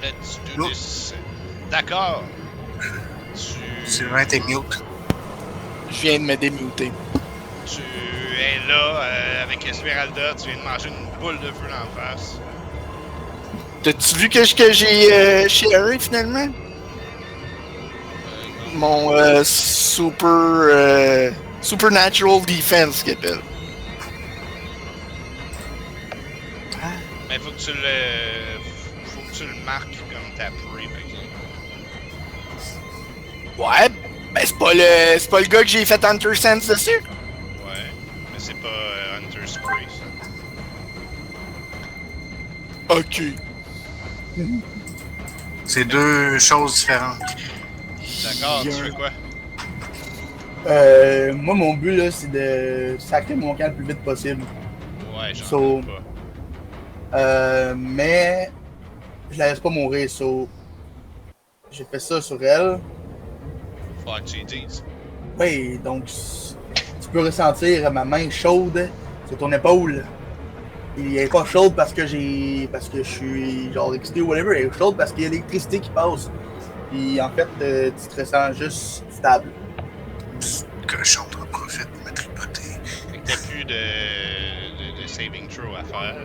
Let's do this. D'accord. Sylvain, t'es mute. Je viens de me démuter. Tu es là avec Esmeralda, tu viens de manger une boule de feu dans la face. T'as-tu vu que j'ai sharé finalement? Mon supernatural defense qu'il appelle. Mais faut que tu le marques comme ta prey, par exemple. Ouais, ben c'est pas le gars que j'ai fait Hunter Sense dessus. Ouais, mais c'est pas Hunter Spray, ça. Ok. C'est deux choses différentes. D'accord, tu fais quoi? Moi, mon but, là, c'est de sacrer mon camp le plus vite possible. Ouais, j'en doute pas. Mais je la laisse pas mourir, j'ai fait ça sur elle. Faut que tu y dises. Oui, donc tu peux ressentir ma main chaude sur ton épaule. Il est pas chaude parce que je suis genre excité ou whatever, elle est chaude parce qu'il y a l'électricité qui passe. Puis en fait, tu te ressens juste stable. Cochon, t'en profites pour me tripoter. Fait que t'as plus de saving throw à faire.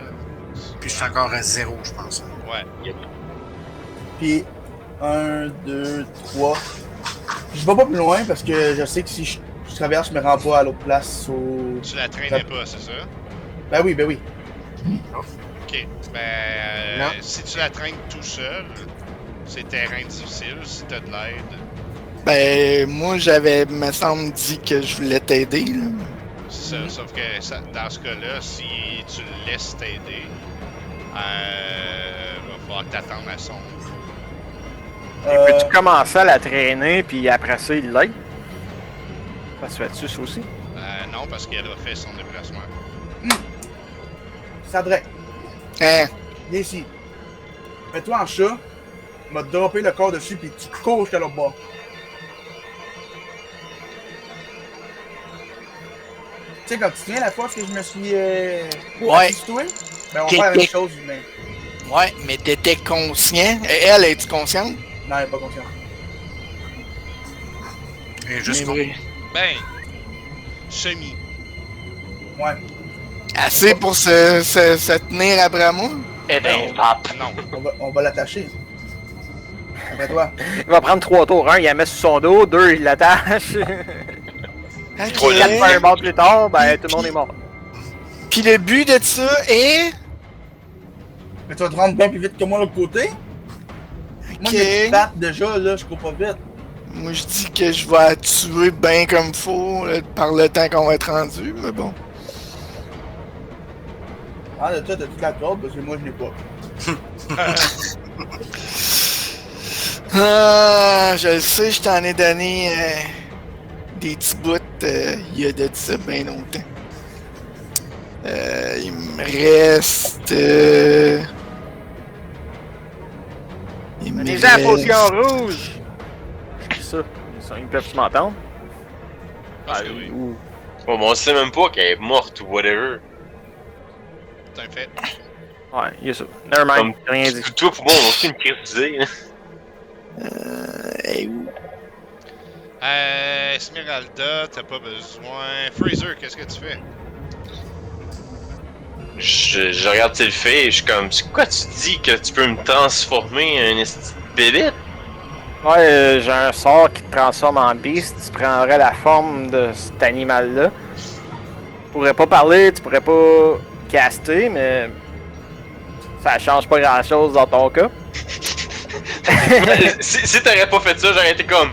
Puis je suis encore à 0, je pense. Ouais. Puis 1, 2, 3. Je vais pas plus loin parce que je sais que si je traverse, je me rends pas à l'autre place. Tu la traînais pas, c'est ça? Ben oui, ben oui. Ok. Ben, si tu la traînes tout seul, c'est terrain difficile. Si t'as de l'aide, Ben, moi, j'avais, me semble, dit que je voulais t'aider, là. c'est ça. Sauf que dans ce cas-là, si tu le laisses t'aider, va falloir que t'attendes à son. Peux-tu commencer à la traîner, puis après ça, il l'aide? Ça se fait-tu, ça aussi? Non, parce qu'elle a fait son déplacement. Sadrek, Hein? viens ici. Mets-toi en chat, m'a droppé le corps dessus, puis tu cours jusqu'à l'autre bord. Tu sais, quand tu te souviens la fois que je me suis Ouais. assis sur toi, ben on va faire la même chose, mais Ouais, mais t'étais conscient. Elle, est-tu consciente? non, elle est pas consciente. Et juste Mais pour... oui. Ben, semi. Ouais. Assez pour se tenir après moi? Eh ben, hop! Non. On va l'attacher. Après toi. Il va prendre 3 tours. 1, il la met sur son dos. 2, il l'attache. Ok. 4 fait un mort plus tard, ben tout le monde est mort. Puis le but de ça est... Mais tu vas te rendre bien plus vite que moi de l'autre côté. Moi, Ok. je me batte déjà, là, je cours pas vite. Moi, je dis que je vais la tuer bien comme faut là, par le temps qu'on va être rendu, mais bon. Ah, de toi, t'as toute la corde, parce que moi, je l'ai pas. Ah, je le sais, je t'en ai donné des petits bouts il y a de ça bien longtemps. Il me reste... il me Les gens à reste... potion rouge! C'est ça. Ils peuvent-tu m'entendre? Parce que oui. Ou... Oh, mais on sait même pas qu'elle est morte ou whatever. C'est un fait. Ouais, il y a ça. Nevermind, j'ai rien dit. Toi, pour moi, on a aucune crise d'idée. hey, où? Esmeralda, t'as pas besoin. Fraser, qu'est-ce que tu fais? Je regarde tel fait et je suis comme, c'est quoi tu dis que tu peux me transformer en une bébête? Ouais, j'ai un sort qui te transforme en beast. Tu prendrais la forme de cet animal-là. Tu pourrais pas parler, tu pourrais pas caster, mais ça change pas grand-chose dans ton cas. si t'aurais pas fait ça, j'aurais été comme.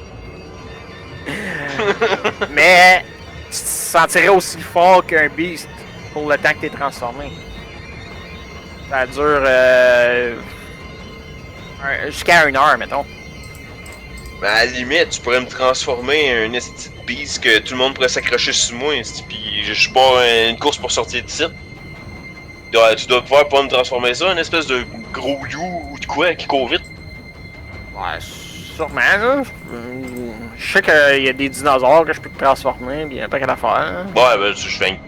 Mais tu te sentirais aussi fort qu'un beast pour le temps que t'es transformé. Ça dure jusqu'à 1 heure, mettons. Ben, à la limite, tu pourrais me transformer en une esti de beast que tout le monde pourrait s'accrocher sur moi, pis je suis pas une course pour sortir d'ici. Tu dois pouvoir pas me transformer ça, une espèce de gros you ou de quoi qui court vite. Ouais, sûrement, là. Je sais qu'il y a des dinosaures que je peux te transformer, pis y a pas qu'à l'affaire. Ouais, ben, je fais.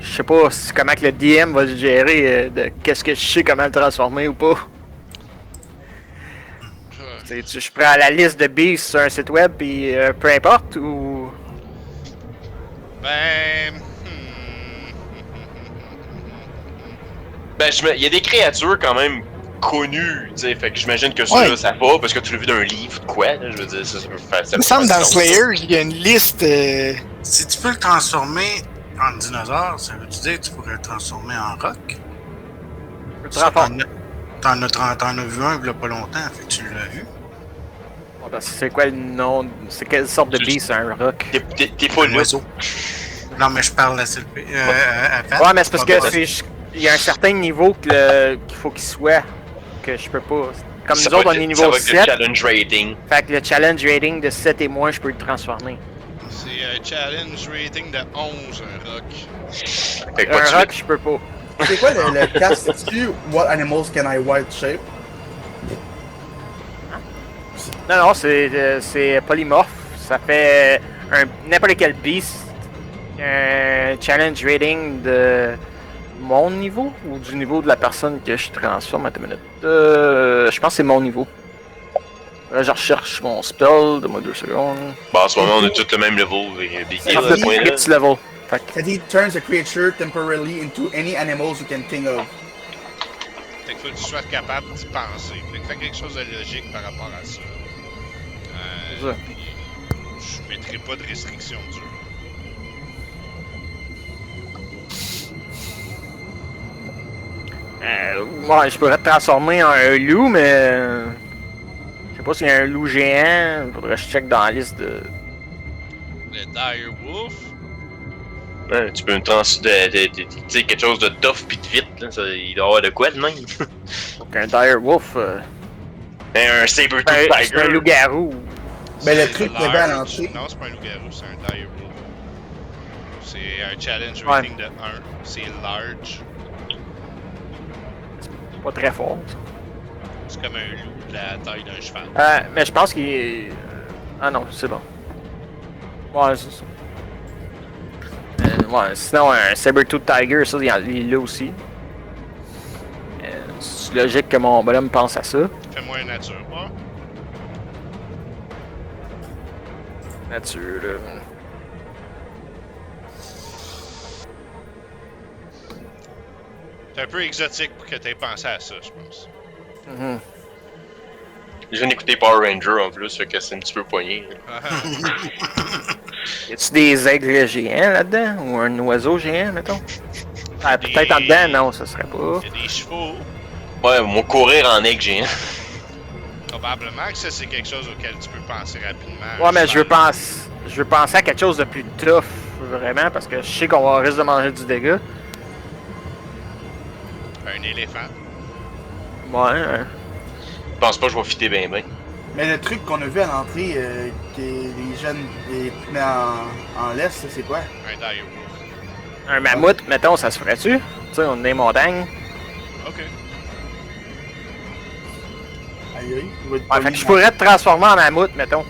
je sais pas comment que le DM va le gérer de qu'est-ce que je sais comment le transformer ou pas. Je prends la liste de beasts sur un site web puis peu importe ou. Ben. Ben, il y a des créatures quand même connues, tu sais, fait que j'imagine que ça, Ouais. là, ça va parce que tu l'as vu d'un livre de quoi, là, je veux dire, ça peut faire ça. Il me semble dans Slayer, il y a une liste. Si tu peux le transformer en dinosaure, ça veut dire que tu pourrais le transformer en roc? Ça, T'en as vu un il y a pas longtemps, fait que tu l'as vu. C'est quoi le nom? C'est quelle sorte de beast un roc? T'es pas Un là. oiseau. Non, mais je parle à Sylvie. Ouais, mais c'est parce que il y a un certain niveau qu'il faut qu'il soit. Que je peux pas. Comme nous autres, on est niveau 7. Le challenge rating. Fait que le challenge rating de 7 et moins, je peux le transformer. C'est un challenge rating de 11, un rock. Fait que pas de Un suite. roc, je peux pas. C'est quoi le cast dessus? What animals can I wild shape? Non, c'est polymorphe. Ça fait n'importe quel beast. Un challenge rating de mon niveau ou du niveau de la personne que je transforme. Attends une minute. Je pense que c'est mon niveau. Là, je recherche mon spell. Donne-moi 2 secondes. Bon, en ce moment, on a tous le même level. Big deal, Ah, à ce point-là. petit level. Fait que, That he turns a creature temporarily into any animals you can think of. Fait qu'il faut que tu sois capable d'y penser. Fait que fais quelque chose de logique par rapport à ça. C'est ça. Puis, je mettrai pas de restrictions dures. ouais, je pourrais te transformer en un loup, mais. Je sais pas s'il y a un loup géant. Faudrait que je check dans la liste de. Le Dire Wolf. Ouais, tu peux me tu sais, quelque chose de tough pis de vite, là. Ça, il doit y avoir de quoi de même. Donc un dire wolf. Un saber-tooth C'est un tiger. loup-garou. Ben le C'est truc qu'il y avait à large. l'entrée. Non, c'est pas un loup-garou, c'est un Dire Wolf. C'est un challenge Ouais. rating de 1. C'est large. Pas très fort. Ça. C'est comme un loup de la taille d'un cheval. Mais je pense qu'il est. Ah non, c'est bon. Ouais, c'est ça. Ouais, sinon, un Saber-Tooth Tiger, ça, il est là aussi. C'est logique que mon bonhomme pense à ça. Fais-moi une nature, pas? Nature, là. C'est un peu exotique pour que t'aies pensé à ça, je pense. Mhm. Je viens d'écouter Power Ranger en plus, fait que c'est un petit peu poigné. Y a-tu des aigles géants là-dedans? Ou un oiseau géant, mettons? Ah, peut-être en dedans, non, ça serait pas. Il y a des chevaux. Ouais, mon courir en aigle géant. Probablement que ça, c'est quelque chose auquel tu peux penser rapidement. Ouais, mais je veux cheval. penser à quelque chose de plus tough, vraiment, parce que je sais qu'on va risque de manger du dégât. Un éléphant. Ouais, hein. Je pense pas que je vais fitter bien bien. Mais le truc qu'on a vu à l'entrée, que les jeunes les met en laisse, ça, c'est quoi? Un Dire Wolf. Un mammouth, mettons, ça se ferait-tu? Tu sais, on est des montagnes. Ok. Aïe aïe. il va être Ouais, pogné fait que je dans- pourrais te transformer en mammouth, mettons.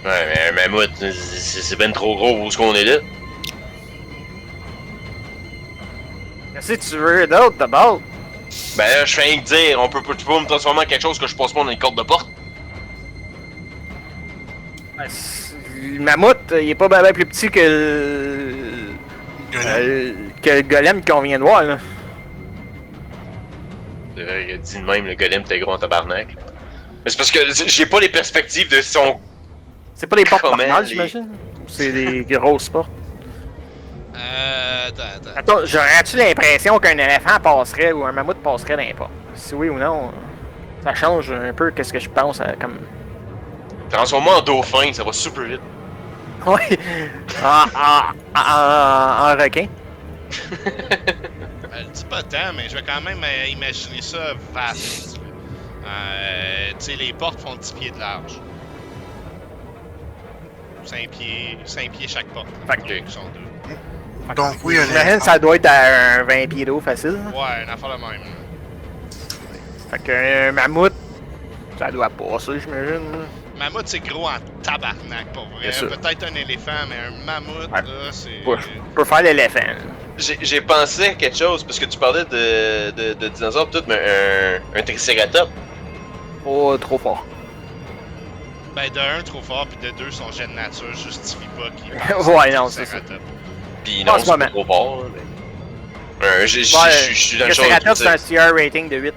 Ouais, mais un mammouth, c'est ben trop gros où ce qu'on est là. Qu'est-ce que tu veux d'autre, d'abord? Ben là, je fais rien que dire, tu peux me transformer en quelque chose que je passe pas dans les cordes de porte. Le mammouth, il est pas bien plus petit que le golem qu'on vient de voir, là. C'est vrai, il a dit de même, le golem t'es gros en tabarnak. Mais c'est parce que j'ai pas les perspectives de son. C'est pas des portes Comment normales, les- j'imagine? Ou c'est des grosses portes? Attends. Attends, j'aurais-tu l'impression qu'un éléphant passerait ou un mammouth passerait dans les portes? Si oui ou non, ça change un peu qu'est-ce que je pense comme... Transforme-moi en dauphin, ça va super vite. Ouais! En requin. Dis pas tant, mais je vais quand même imaginer ça vaste. Tu sais, les portes font 10 pieds de large. 5 pieds chaque porte. Fait que- Donc, ils sont deux. Donc, oui, un J'imagine que éléphant. ça doit être à un 20 pieds d'eau facile. Ouais, une affaire de même. Fait qu'un mammouth, ça doit passer, j'imagine. Mammouth, c'est gros en tabarnak, pour vrai. Bien sûr. Peut-être un éléphant, mais un mammouth, Ouais. là, c'est... Ouais. Je peux faire l'éléphant. J'ai pensé à quelque chose, parce que tu parlais de dinosaures tout, mais un Triceratops. Oh, trop fort. Ben, de un, trop fort, puis de deux, son jet de nature justifie pas qu'il Ouais, non, c'est ça. Pis En non, ce c'est moment. pas trop fort. Là, mais... je suis dans le Triceratops, genre c'est un CR rating de 8.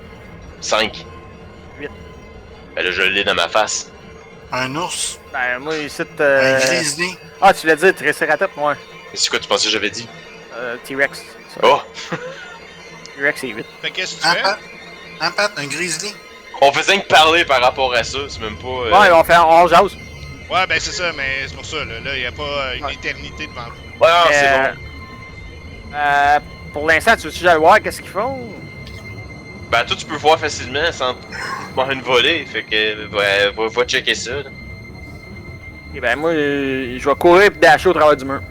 5. 8. Ben là, je l'ai dans ma face. Un ours. Ben, moi, ici, Un grizzly. Ah, tu l'as dit, Triceratops, ouais. Mais c'est quoi tu pensais que j'avais dit? T-Rex. Ça. Oh! T-Rex, c'est 8. Fait qu'est-ce que tu Un fais? pat. Un pat, un grizzly. On faisait que parler par rapport à ça, c'est même pas... Ouais, on jase. Ouais, ben c'est ça, mais c'est pour ça, là, y a pas une éternité devant vous. Ouais, non, c'est bon. Pour l'instant, tu veux-tu déjà le voir, qu'est-ce qu'ils font? Ben toi, tu peux voir facilement sans te prendre une volée, fait que... va checker ça, là. Et ben, moi, je vais courir et dasher au travers du mur.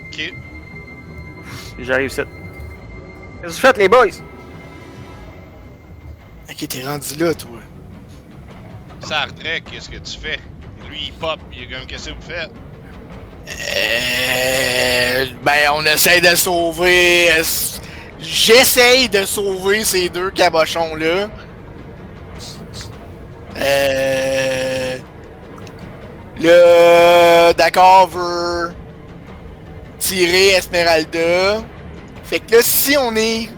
Ok. Et j'arrive ici. Qu'est-ce que vous faites, les boys? Ok, t'es rendu là, toi. Sardrek, qu'est-ce que tu fais? Lui, il pop, il est comme, qu'est-ce que vous faites? Ben, on essaie de sauver. J'essaye de sauver ces deux cabochons-là. Le D'accord veut tirer Esmeralda. Fait que là, si on est.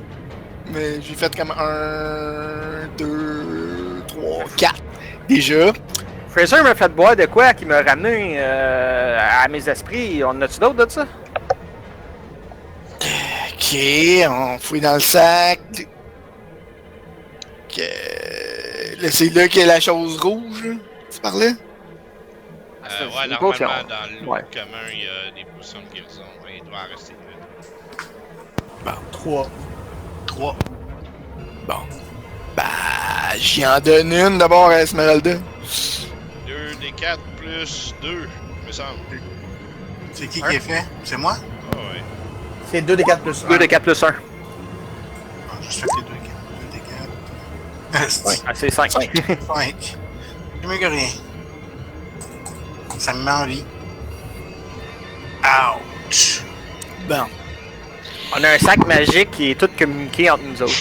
Mais j'ai fait comme 1, 2, 3, 4 déjà. Fraser m'a fait boire de quoi qui m'a ramené à mes esprits. On a-tu d'autres de ça? Ok, on fouille dans le sac. Ok. Là, c'est là qu'il y a la chose rouge, là. Tu parlais? c'est Ouais, une normalement, potion. dans le Ouais. commun, il y a des potions de guérison. Il doit en rester 8. 3. 3. Bon. Bah, j'y en donne une d'abord à Esmeralda. 2 des 4 plus 2, me semble. C'est qui est fait? C'est moi? Ah ouais. C'est 2 des 4 plus 1. 2 de 4 plus 1. Ah, je fais les 2 des 4. Ouais, ah, c'est 5. 5. C'est mieux que rien. Ça me met en vie. Ouch! Bon. On a un sac magique qui est tout communiqué entre nous autres.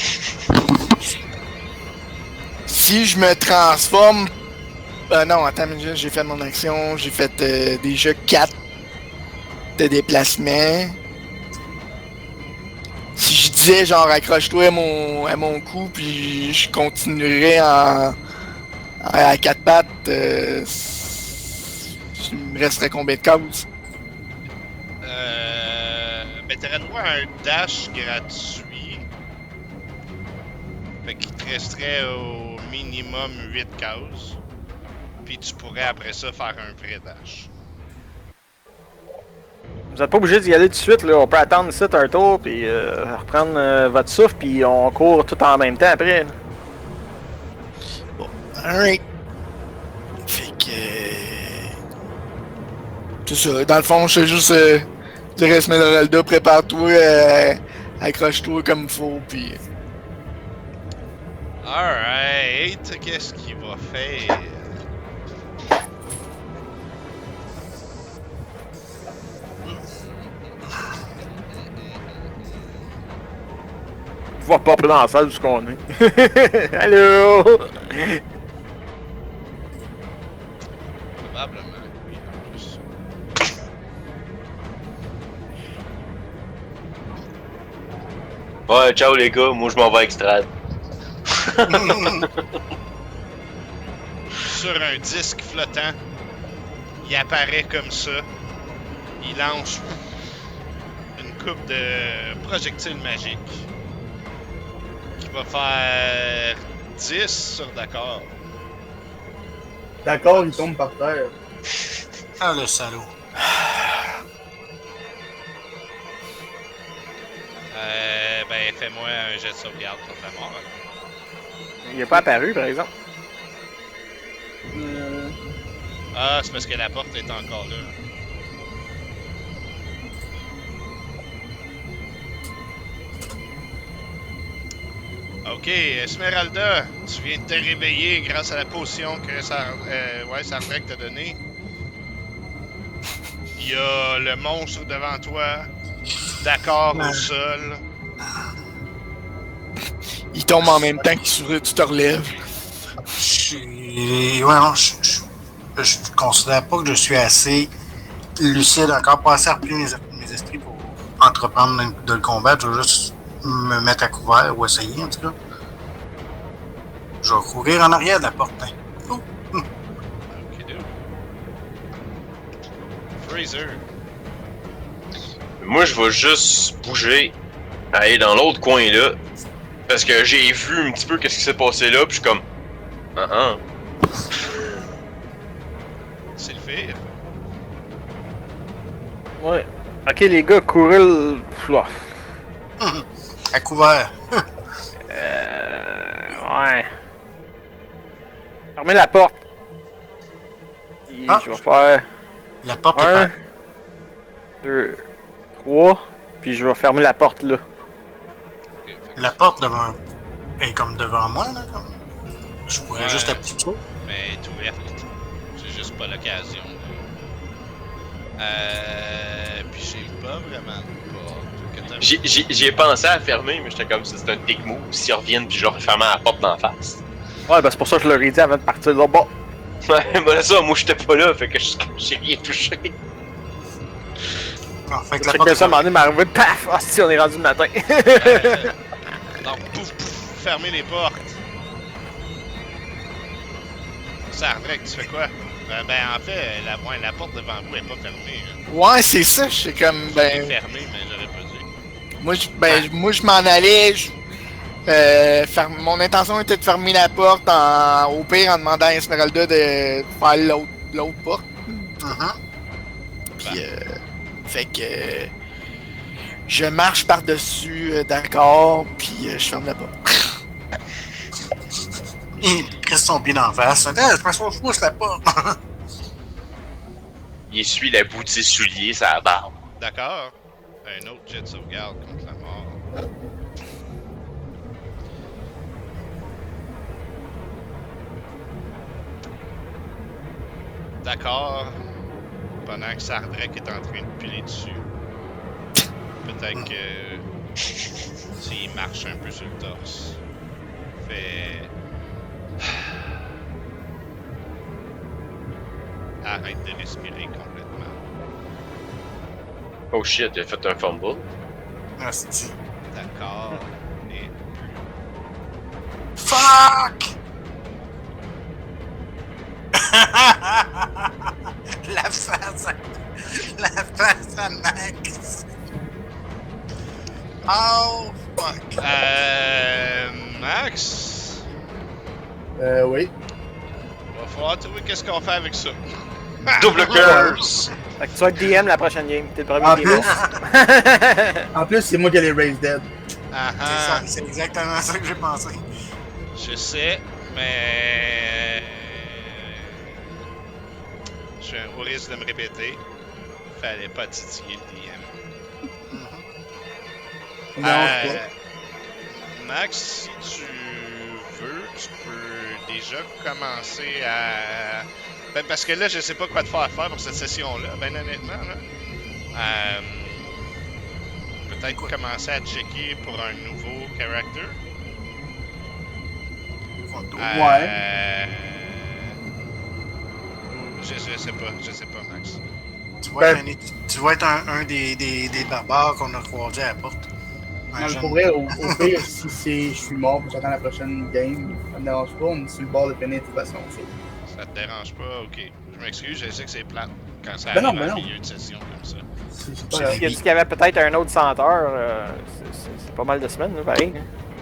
Si je me transforme. Non, attends, mais j'ai fait mon action. J'ai fait déjà 4 de déplacement. Si je disais genre accroche-toi à mon cou, puis je continuerais à 4 pattes, il me resterait combien de cases? Ben, t'aurais droit à un dash gratuit. Fait qu'il te resterait au minimum 8 cases. Puis tu pourrais après ça faire un vrai dash. Vous êtes pas obligé d'y aller tout de suite, là. On peut attendre ici un tour, puis reprendre votre souffle, puis on court tout en même temps après. Là. Alright. Fait que. C'est ça. Dans le fond, je sais juste dire à Esmeralda, prépare-toi, accroche-toi comme il faut, puis. Alright, qu'est-ce qu'il va faire? Je vois pas dans la salle où qu'on est. Allô? Probablement, oui, en plus. Ouais, ciao les gars, moi je m'en vais à Extrad. Sur un disque flottant, il apparaît comme ça. Il lance une coupe de projectiles magiques qui va faire 10 sur d'accord. D'accord, il tombe par terre. Ah, le salaud. Ben, fais-moi un jet de sauvegarde contre la mort. alors. Il est pas apparu, par exemple. Ah, c'est parce que la porte est encore là. Ok, Esmeralda, tu viens de te réveiller grâce à la potion que Sardrek t'a donnée. Il y a le monstre devant toi D'accord au sol. Il tombe en même temps que tu te relèves. Ouais, non, je considère pas que je suis assez lucide encore, pas assez repris mes esprits pour entreprendre de le combattre. Je vais juste me mettre à couvert ou essayer, en tout cas. Je vais courir en arrière de la porte. Hein. Oh. Ok, Fraser. Moi, je vais juste bouger, aller dans l'autre coin là, parce que j'ai vu un petit peu qu'est-ce qui s'est passé là, puis je suis comme, C'est le fait. Ouais. Ok, les gars, courez le. Ouah. À couvert. Ouais. Fermez la porte. Et Ah. je vais faire La porte est 1, pas. 2, 3, puis je vais fermer la porte là. Ok, fait que- La porte devant. est comme devant moi, là. Comme... Je pourrais Ouais. juste appuyer dessus. Mais elle est ouverte. J'ai juste pas l'occasion. Puis j'ai pas vraiment de porte. J'y ai pensé à fermer, mais j'étais comme ça, c'est un dick move. S'ils reviennent, puis je leur ferme la porte d'en face. Ouais, ben c'est pour ça que je leur ai dit avant de partir là. Bon. Ouais, ben ça, moi j'étais pas là, fait que j'ai rien touché. Ah, fait que C'est la porte que est ça m'en est m'arrivé, paf! Ah, si, on est rendu le matin. Non, pouf, pouf, fermez les portes. Sardrek, tu fais quoi? En fait, la porte devant vous est pas fermée. Hein. Ouais, c'est ça, je suis comme, Elle est ben... fermée, mais j'aurais pas dû. Moi, je m'en allais. Mon intention était de fermer la porte au pire en demandant à Esmeralda de faire l'autre porte. Mhm. Puis, fait que je marche par-dessus, d'accord, puis je ferme la porte. Il reste son pied d'en face. Attends, je pense que je pousse la porte. Il essuie la bout de ses souliers, sa barbe. D'accord. Un autre jet de sauvegarde contre la mort. D'accord. Pendant que Sardrek est en train de piler dessus. Peut-être que s'il marche un peu sur le torse. Fait. Arrête de respirer complètement. Oh shit, il a fait un fumble. Asti. D'accord. Et Fuck! La face à Max. Oh, fuck. Max, Oui. va falloir trouver qu'est-ce qu'on fait avec ça. Double curse! Fait que tu vas être DM la prochaine game. T'es le En premier plus, DM. en plus c'est moi qui ai les Raise Dead. Ah C'est ah, ça, c'est exactement ça que j'ai pensé. je sais, mais je suis au risque de me répéter. Fallait pas titiller le DM. Mhm. Non, Max, si tu veux, tu peux déjà commencer à... Ben, parce que là, je sais pas quoi te faire pour cette session-là, ben honnêtement. Là. Peut-être commencer à checker pour un nouveau character. Je sais pas, Max. Tu vas être un des barbares qu'on a croisés à la porte. Un Non, jeune- pour vrai, au pire, si je suis mort, j'attends la prochaine game, ça me dérange pas, on est sur le bord de finir de toute façon. Ça te dérange pas? Ok. Je m'excuse, je sais que c'est plate quand ça Ben non, arrive ben en non. milieu de session comme ça. C'est pas C'est grave. Il a dit qu'il y avait peut-être un autre senteur. C'est pas mal de semaines, là, pareil.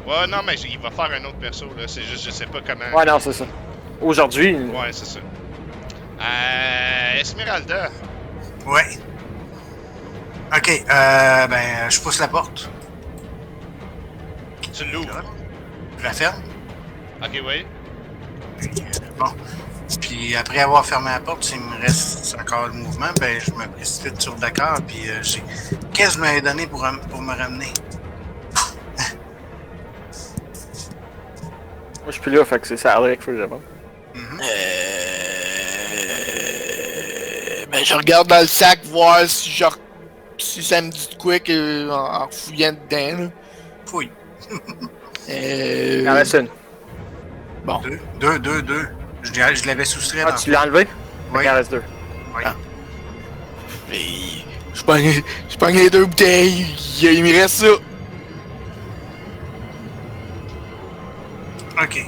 Ouais, non, mais il va faire un autre perso, là. C'est juste, je sais pas comment. Ouais, non, c'est ça. Aujourd'hui, Ouais, c'est ça. Esmeralda. Ouais. Ok, ben, je pousse la porte. Tu l'ouvres. Je la ferme. Ok, oui. Bon. Puis après avoir fermé la porte, s'il me reste encore le mouvement, ben je me précipite sur Dakar, puis j'ai... Qu'est-ce que je m'avais donné pour me ramener? moi je suis plus là, fait que c'est ça qu'il faut que j'avance. Ben, je regarde dans le sac voir si si ça me dit de quoi que, en fouillant dedans, là. Fouille. Il en reste une. Bon. Deux. Je l'avais soustrait Ah, dans tu l'as enlevé? Oui. Il en reste deux. Oui. Ah. Mais je pogne les 2 bouteilles, il me reste ça. Ok,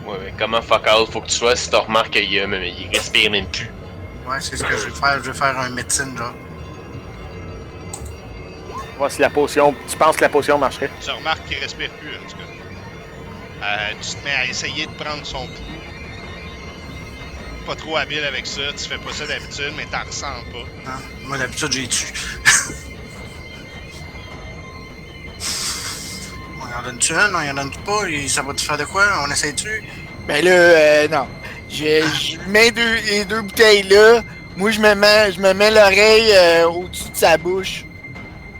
Ouais, mais comment fuck all faut que tu sois si t'as remarqué qu'il respire même plus? ouais, c'est ce que je vais faire. Je vais faire un médecine, genre. Voir si la potion. Tu penses que la potion marcherait? Tu remarques qu'il respire plus, en tout cas. Tu te mets à essayer de prendre son pouls. Pas trop habile avec ça, tu fais pas ça d'habitude, mais t'en ressens pas. Hein? Moi, d'habitude, j'ai tué. On en donne-tu une? On en donne pas? Et ça va te faire de quoi? On essaye-tu? Ben là, non. Je mets les 2 bouteilles là. Moi, je me mets l'oreille au-dessus de sa bouche.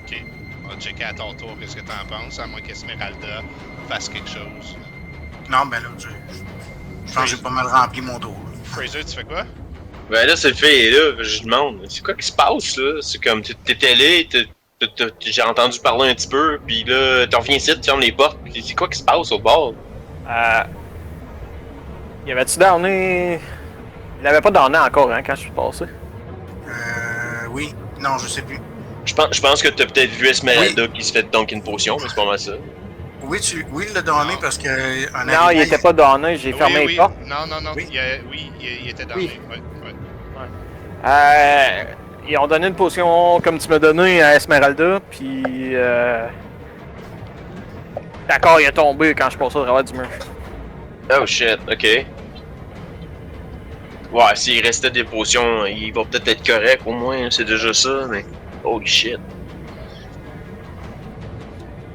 Ok. On va checker à ton tour qu'est-ce que t'en penses, à moins qu'Esmeralda fasse quelque chose. Non, ben là, je pense que j'ai pas mal rempli mon dos. Fraser, tu fais quoi? Ben là, c'est le fait, là, je demande, c'est quoi qui se passe, là? C'est comme, t'étais là, j'ai entendu parler un petit peu, pis là, t'en reviens ici, tu fermes les portes, pis c'est quoi qui se passe au bord? Il avait-tu donné. Il avait pas donné encore, hein, quand je suis passé. Oui. Non, je sais plus. Je pense que t'as peut-être vu Esmeralda qui se fait donc une potion, mais c'est pas mal ça. Oui, il l'a donné Non. parce que... en Non, arrivant, il était pas donné, j'ai fermé les portes. Non. Oui. Il était dans Oui. les... Ouais. Ils ont donné une potion comme tu m'as donné à Esmeralda, puis. D'accord, il est tombé quand je passais au travers du mur. Oh shit, ok. Ouais, s'il restait des potions, il va peut-être être correct au moins, c'est déjà ça, mais. Holy shit.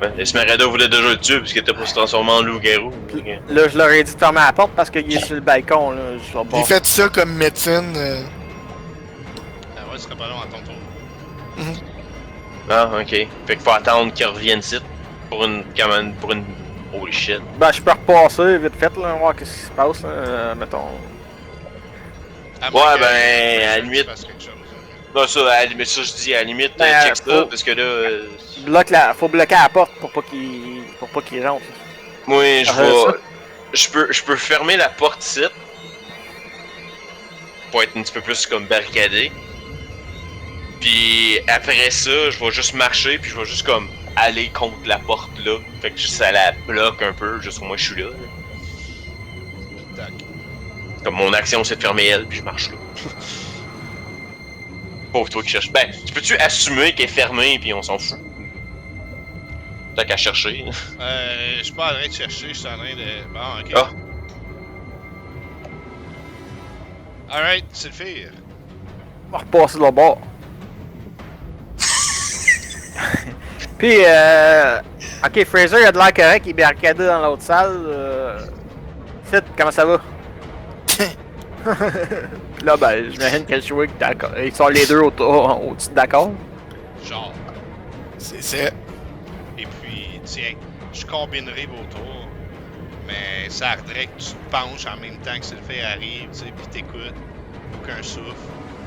Ouais, Esmeralda voulait déjà le tuer parce qu'il était pour se transformer en loup-garou. Là, je leur ai dit de fermer la porte parce qu'il est sur le balcon, là. Je vais J'ai pas. fait ça comme médecine. Ah ouais, ce serait pas long à ton tour. Ah, ok. Fait qu'il faut attendre qu'il revienne ici pour une. Holy shit. Ben, je peux repasser vite fait, là, voir qu'est-ce qui se passe, là, mettons. À moins Ouais, que- ben, à la que tu limite. fasses quelque chose, hein. Non, ça, à la limite, ça, je dis, à la limite, Ben, check ça, faut- parce que là. Faut bloquer la porte pour pas qu'il rentre. Moi, je Ah, vais. ça? Je peux fermer la porte ici. Pour être un petit peu plus comme barricadé. Puis après ça, je vais juste marcher, puis je vais juste comme aller contre la porte là. Fait que ça la bloque un peu, juste au moins je suis là. Tac. Comme mon action c'est de fermer elle, puis je marche là. Pauvre toi qui cherche. Ben, tu peux-tu assumer qu'elle est fermée, puis on s'en fout? T'as qu'à chercher. Je suis pas en train de chercher, je suis en train de... Bon, ok. Ah. Alright, c'est le faire. On va repasser de l'autre bord. Puis, ok, Fraser, il a de l'air correct, il est barricadé dans l'autre salle. Sid, comment ça va? Puis là, ben, j'imagine qu'elle joue d'accord. Ils sont les deux au-dessus de d'accord. Genre. C'est ça. Et puis, tiens, je combinerai vos tours. Mais ça arderait que tu te penches en même temps que c'est le fait arrive, tu sais, pis t'écoutes. Aucun souffle.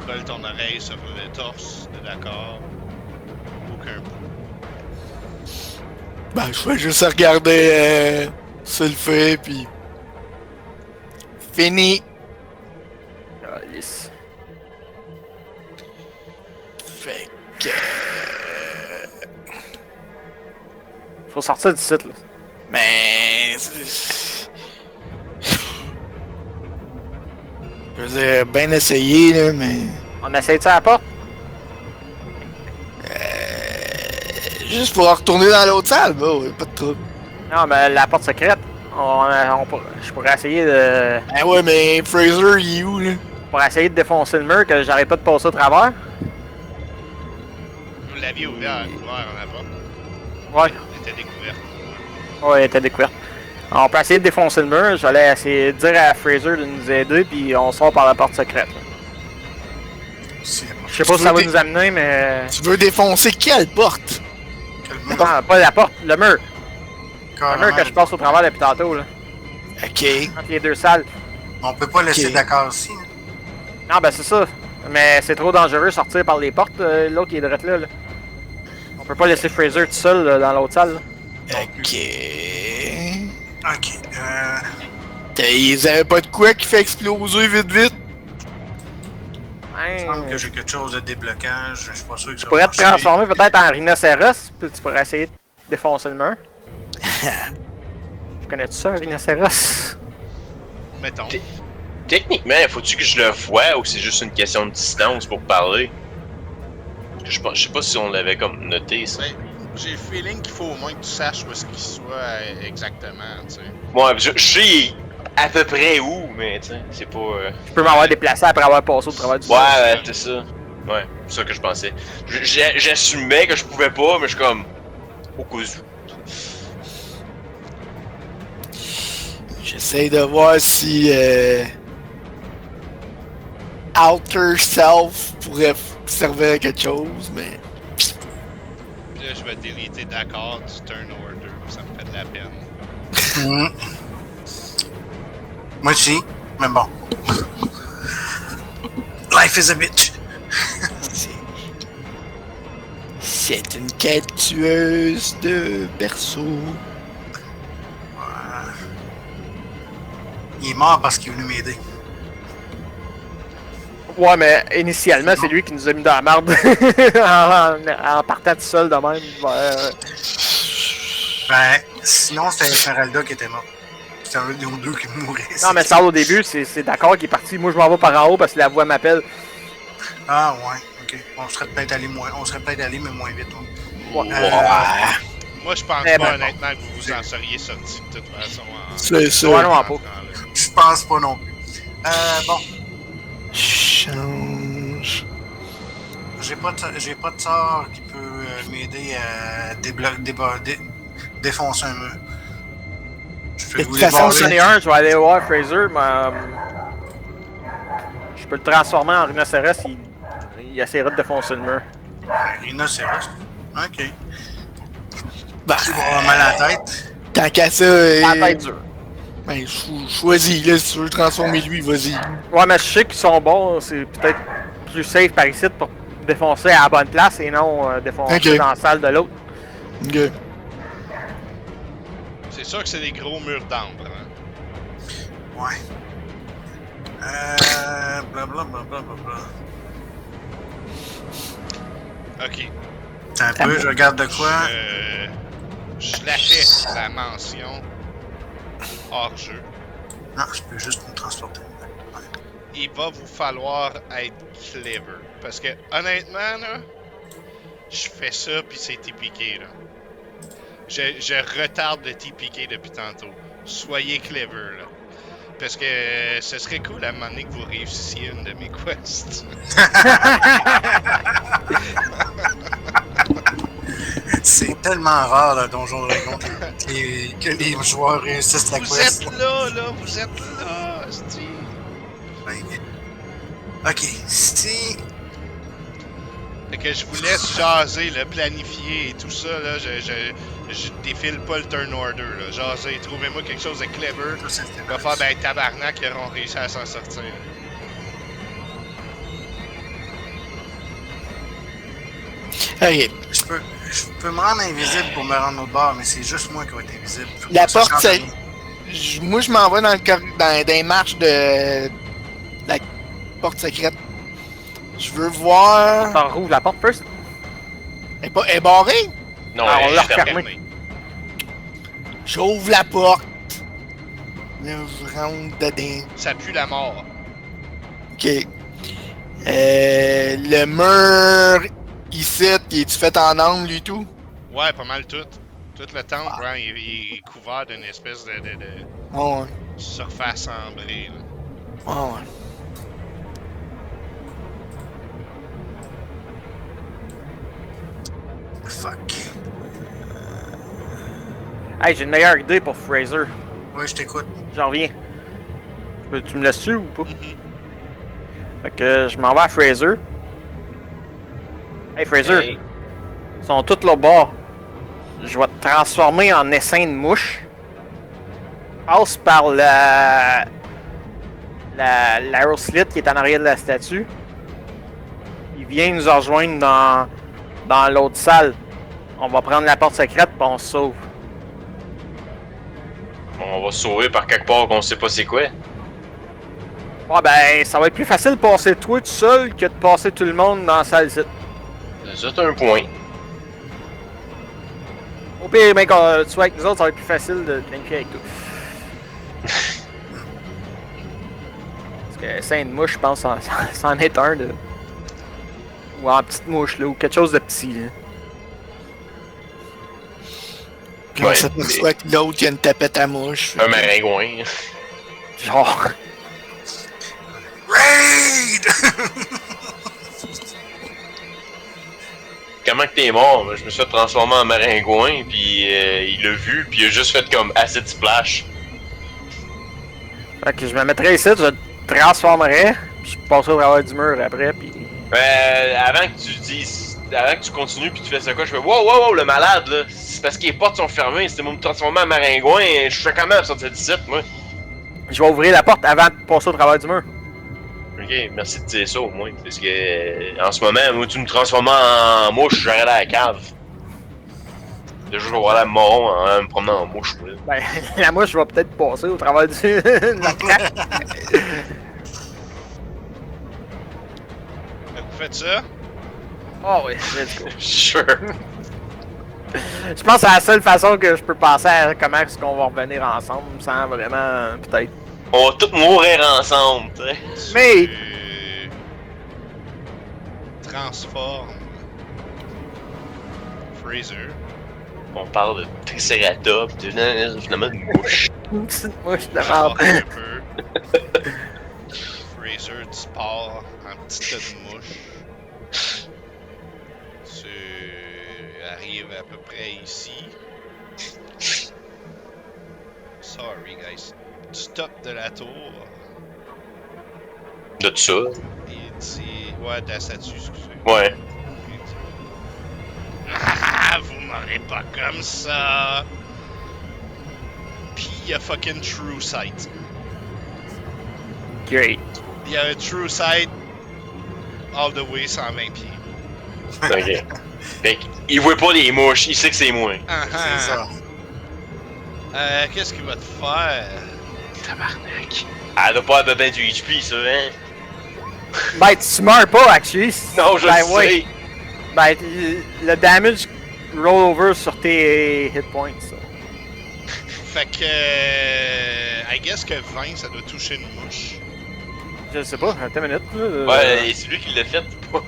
Colle ton oreille sur le torse de d'accord. Aucun bruit. Ben, je vais juste regarder ça le fait, puis. Fini. Ah, lisse. Fait que. Faut sortir du site, là. Mais. Je veux dire, bien essayé, là, mais. On essaye ça à la porte? Juste pour retourner dans l'autre salle, bah, ouais, pas de trouble. Non, mais la porte secrète, je pourrais essayer de. Ah ouais, mais Fraser, il est où, là? Pour essayer de défoncer le mur, que j'arrête pas de passer au travers. Vous l'aviez ouvert en avant. Ouais. Elle était découverte. Ouais, elle était découverte. On peut essayer de défoncer le mur. J'allais essayer de dire à Fraser de nous aider, puis on sort par la porte secrète. là. Je sais pas si ça va nous amener, mais. Tu veux défoncer quelle porte? Non, pas la porte, le mur. Le mur que je passe au travers depuis tantôt, là. Ok. Entre les deux salles. On peut pas laisser Ok. d'accord ici. Hein. Non, ben c'est ça. Mais c'est trop dangereux de sortir par les portes, l'autre qui est direct là. On peut pas laisser Fraser tout seul dans l'autre salle. Là. Ok. Ok. Ils avaient pas de quoi qui fait exploser vite vite? Il me semble que j'ai quelque chose de déblocage. Je suis pas sûr que ça Tu pourrais te marcher. transformer peut-être en rhinocéros, puis tu pourrais essayer de défoncer le mur. Tu connais-tu ça, un rhinocéros? Mettons. Techniquement, faut-tu que je le voie ou c'est juste une question de distance pour parler? Parce que je sais pas si on l'avait comme noté ça. Ben, j'ai le feeling qu'il faut au moins que tu saches où est-ce qu'il soit exactement, tu sais. Ouais, je sais à peu près où, mais tu sais, c'est pas. Tu peux m'avoir déplacé après avoir passé au travers du Ouais, c'est ça. Ouais, c'est ça que je pensais. J'assumais que je pouvais pas, mais je suis comme. Au cas où. J'essaie de voir si Outer Self pourrait servir à quelque chose, mais. Puis là, je vais déliter d'accord du turn order, ça me fait de la peine. Moi aussi, mais bon. Life is a bitch. C'est une quête tueuse de berceau. Il est mort parce qu'il est venu m'aider. Ouais, mais initialement, c'est lui qui nous a mis dans la merde en partant tout seul de même. Ben, sinon c'était Esmeralda qui était mort. C'était un des deux qui mourait. Non, mais ça au début, c'est d'accord qu'il est parti. Moi, je m'en vais par en haut parce que la voix m'appelle. Ah ouais, ok. On serait peut-être allé mais moins vite. Ouais. Moi, je pense Eh pas ben, honnêtement que vous vous en seriez sorti de toute façon. C'est ça. Ouais, non, pas. Je pense pas non plus. Bon, Change. j'ai pas de sort qui peut m'aider à défoncer un mur. Je peux De vous toute façon, débarrer. J'en ai un, je vais aller voir Fraser, mais je peux le transformer en rhinocéros, il essaiera de défoncer le mur. Rhinocéros. Ok. Bah, Tu vas avoir mal à la tête. tant qu'à ça, La tête dure. ben, choisis, là, si tu veux transformer lui, vas-y. Ouais, mais je sais qu'ils sont bons, c'est peut-être plus safe par ici pour défoncer à la bonne place et non défoncer Ok. dans la salle de l'autre. Ok. C'est sûr que c'est des gros murs d'ambre. Hein. Ouais. Blablabla. Ok. Un peu, je regarde de quoi. Je la fais, la mention hors jeu. Non, je peux juste me transporter. Ouais. Il va vous falloir être clever. Parce que, honnêtement, là, je fais ça puis c'est TPK, là. Je retarde le TPK depuis tantôt. Soyez clever, là. Parce que ce serait cool à un moment donné que vous réussissiez une de mes quests. C'est tellement rare dans Donjon Dragon que les joueurs réussissent la Vous quest. êtes là, vous êtes là, hostie. Ok, si. Fait que je vous laisse jaser, le planifier et tout ça, là, je défile pas le turn order, là. Jaser, trouvez-moi quelque chose de clever. Ça, c'était On va faire, ben, tabarnak, ils auront réussi à s'en sortir. Ok. Je peux me rendre invisible pour me rendre au bord, mais c'est juste moi qui vais être invisible. Faut La que ça porte, change c'est. rien. Moi, je m'en vais dans, dans les marches de la porte secrète. Je veux voir. T'en rouvres la porte first? Elle est barrée? Non, Ah, on elle l'a est fermée. refermé. J'ouvre la porte. Là, je rentre dedans. Ça pue la mort. Ok. Le mur ici, il est-tu fait en angle du tout? Ouais, pas mal tout. Tout le temple, hein, il est couvert d'une espèce de Ouais, ouais. surface ambrée, là. Ouais, ouais. Fuck. Hey, j'ai une meilleure idée pour Fraser. Ouais, je t'écoute. J'en reviens. Tu me laisses-tu ou pas? Fait que je m'en vais à Fraser. Hey Fraser, Hey. ils sont tous là au bord. Je vais te transformer en essaim de mouche. Passe par l'aéroslit qui est en arrière de la statue. viens nous rejoindre dans l'autre salle. On va prendre la porte secrète puis on se sauve. On va se sauver par quelque part qu'on sait pas c'est quoi. Ouais, ben, ça va être plus facile de passer toi tout seul que de passer tout le monde dans la salle ici. Ça, t'as un point. Au pire, ben, quand tu sois avec nous autres, ça va être plus facile de planifier avec toi. Parce que c'est une mouche, je pense, ça en est un de. Ou en petite mouche, là, ou quelque chose de petit, là. Comment Ouais, ça te soit que l'autre, il y a une tapette à mouche. Un maringouin. Genre. Raid! Comment que t'es mort? Moi, je me suis fait transformer en maringouin, puis il l'a vu, puis il a juste fait comme acid splash. Fait que je me mettrais ici, je te transformerais, puis je passerai au travers du mur après, puis. Avant que tu dises. Avant que tu continues, puis tu fais ça quoi, je fais wow, le malade là! C'est parce que les portes sont fermées, c'était moi me transformer en maringouin, je fais quand même sortir d'ici, moi. Je vais ouvrir la porte avant de passer au travers du mur. Ok, merci de dire ça au moins. Parce que en ce moment, moi tu me transformes en mouche, j'aurais la cave. Déjà, je vais voir la marron en me promenant en mouche, moi. Ben, la mouche va peut-être passer au travers du. de la craque. Vous faites ça? Oh oui, let's go. Sure. Je pense que c'est la seule façon que je peux penser à comment est-ce qu'on va revenir ensemble sans vraiment, peut-être. On va tous mourir ensemble, tu sais. Mais- Transforme Fraser. On parle de Triceratops, finalement de mouche. Une petite mouche de Transforme merde. un peu. Fraser disparaît en petit tas de mouches. Tu arrives à peu près ici. Sorry guys. Du top de la tour. De tout ça. Et dit. Ouais, de la statue, excusez. Ouais. Ah, vous m'aurez pas comme ça! Pis y'a fucking True Sight. Great. Y'a un True Sight all the way 120 pieds. Ok. Fait qu'il voit pas les mouches, il sait que c'est moi. C'est ça. Qu'est-ce qu'il va te faire? Tabarnak. Elle doit pas avoir ben du HP, ça, hein? Ben, tu meurs pas, actually. Non, je Ben, le sais. ouais. Ben, le damage roll over sur tes hit points, ça. Fait que. I guess que 20 ça doit toucher une mouche. Je sais pas, attends une minute. Là. Ouais, et c'est lui qui l'a fait. Moi,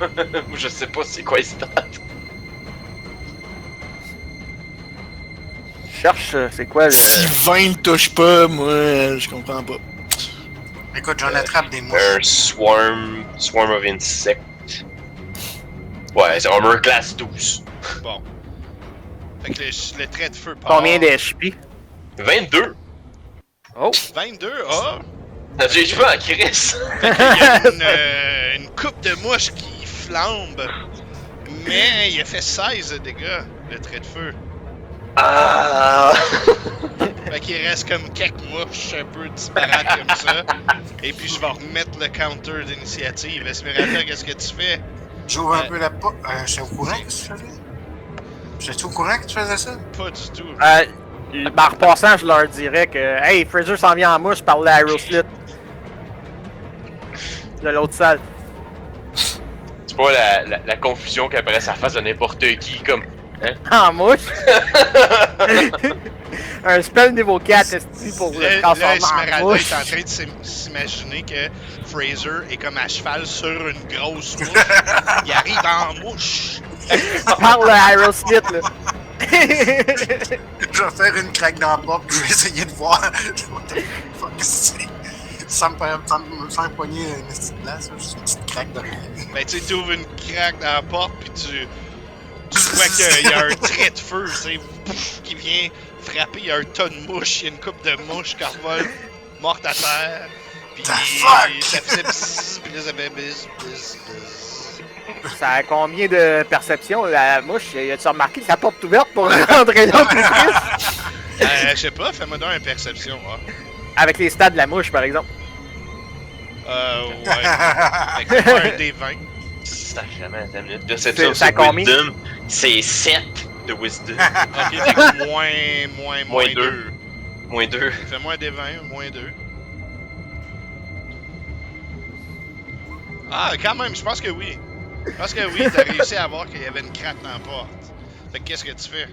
je sais pas c'est quoi les stats. Cherche, c'est quoi le. Si 20 ne touche pas, moi, je comprends pas. Écoute, j'en attrape des mouches. Un swarm of insects. Ouais, c'est armor class 12. Bon. Fait que le trait de feu part. Combien d'HP? 22. Oh! 22, ah! T'as du HP en Chris. Fait qu'il y a une coupe de mouches qui flambe. Mais il a fait 16 de dégâts, le trait de feu. Ah. Fait qu'il reste comme quelques mouches un peu disparates comme ça. Et puis je vais remettre le counter d'initiative. Esmeralda, qu'est-ce que tu fais? J'ouvre un peu la porte. Je suis au courant que tu faisais? J'étais au courant que tu faisais ça? Pas du tout. Ben, en repassant, je leur dirais que. Hey, Fraser s'en vient en mouche, parle à Aeroslit. De l'autre salle. C'est pas la confusion qu'apparaît sa face de n'importe qui, comme. En mouche? Un spell niveau 4 esti pour le Là, transformer en Esmeralda mouche. est en train de s'imaginer que Fraser est comme à cheval sur une grosse mouche. Il arrive en mouche. Parle à Aeroslit, là. Je vais faire une craque dans la porte, je vais essayer de voir. Fuck, c'est. Sans me faire poigner une petite place, juste une petite craque dans le. Ben, tu sais, tu ouvres une craque dans la porte, puis tu vois qu'il y a un trait de feu, tu sais, pouf, qui vient frapper. Il y a un tas de mouches, il y a une coupe de mouches qui revolent, mortes à terre. Puis The fuck? ça faisait psss, puis là, ça fait bzz, bzz, bzz. Ça a combien de perception, la mouche? As-tu remarqué sa porte ouverte pour rentrer là plus vite? Je sais pas, fais-moi donc une perception, ah. Avec les stats de la mouche, par exemple. Ouais. Fait que fais un D20. Sacrément, attends une minute. Perception, ça c'est combien? Wisdom. C'est 7 de Wisdom. Ok, fait que moins Moins 2. deux. Moins 2. Fais moins des 20, moins 2. Ah, quand même, je pense que oui. Je pense que oui, t'as réussi à voir qu'il y avait une craque dans la porte. Fait que qu'est-ce que tu fais?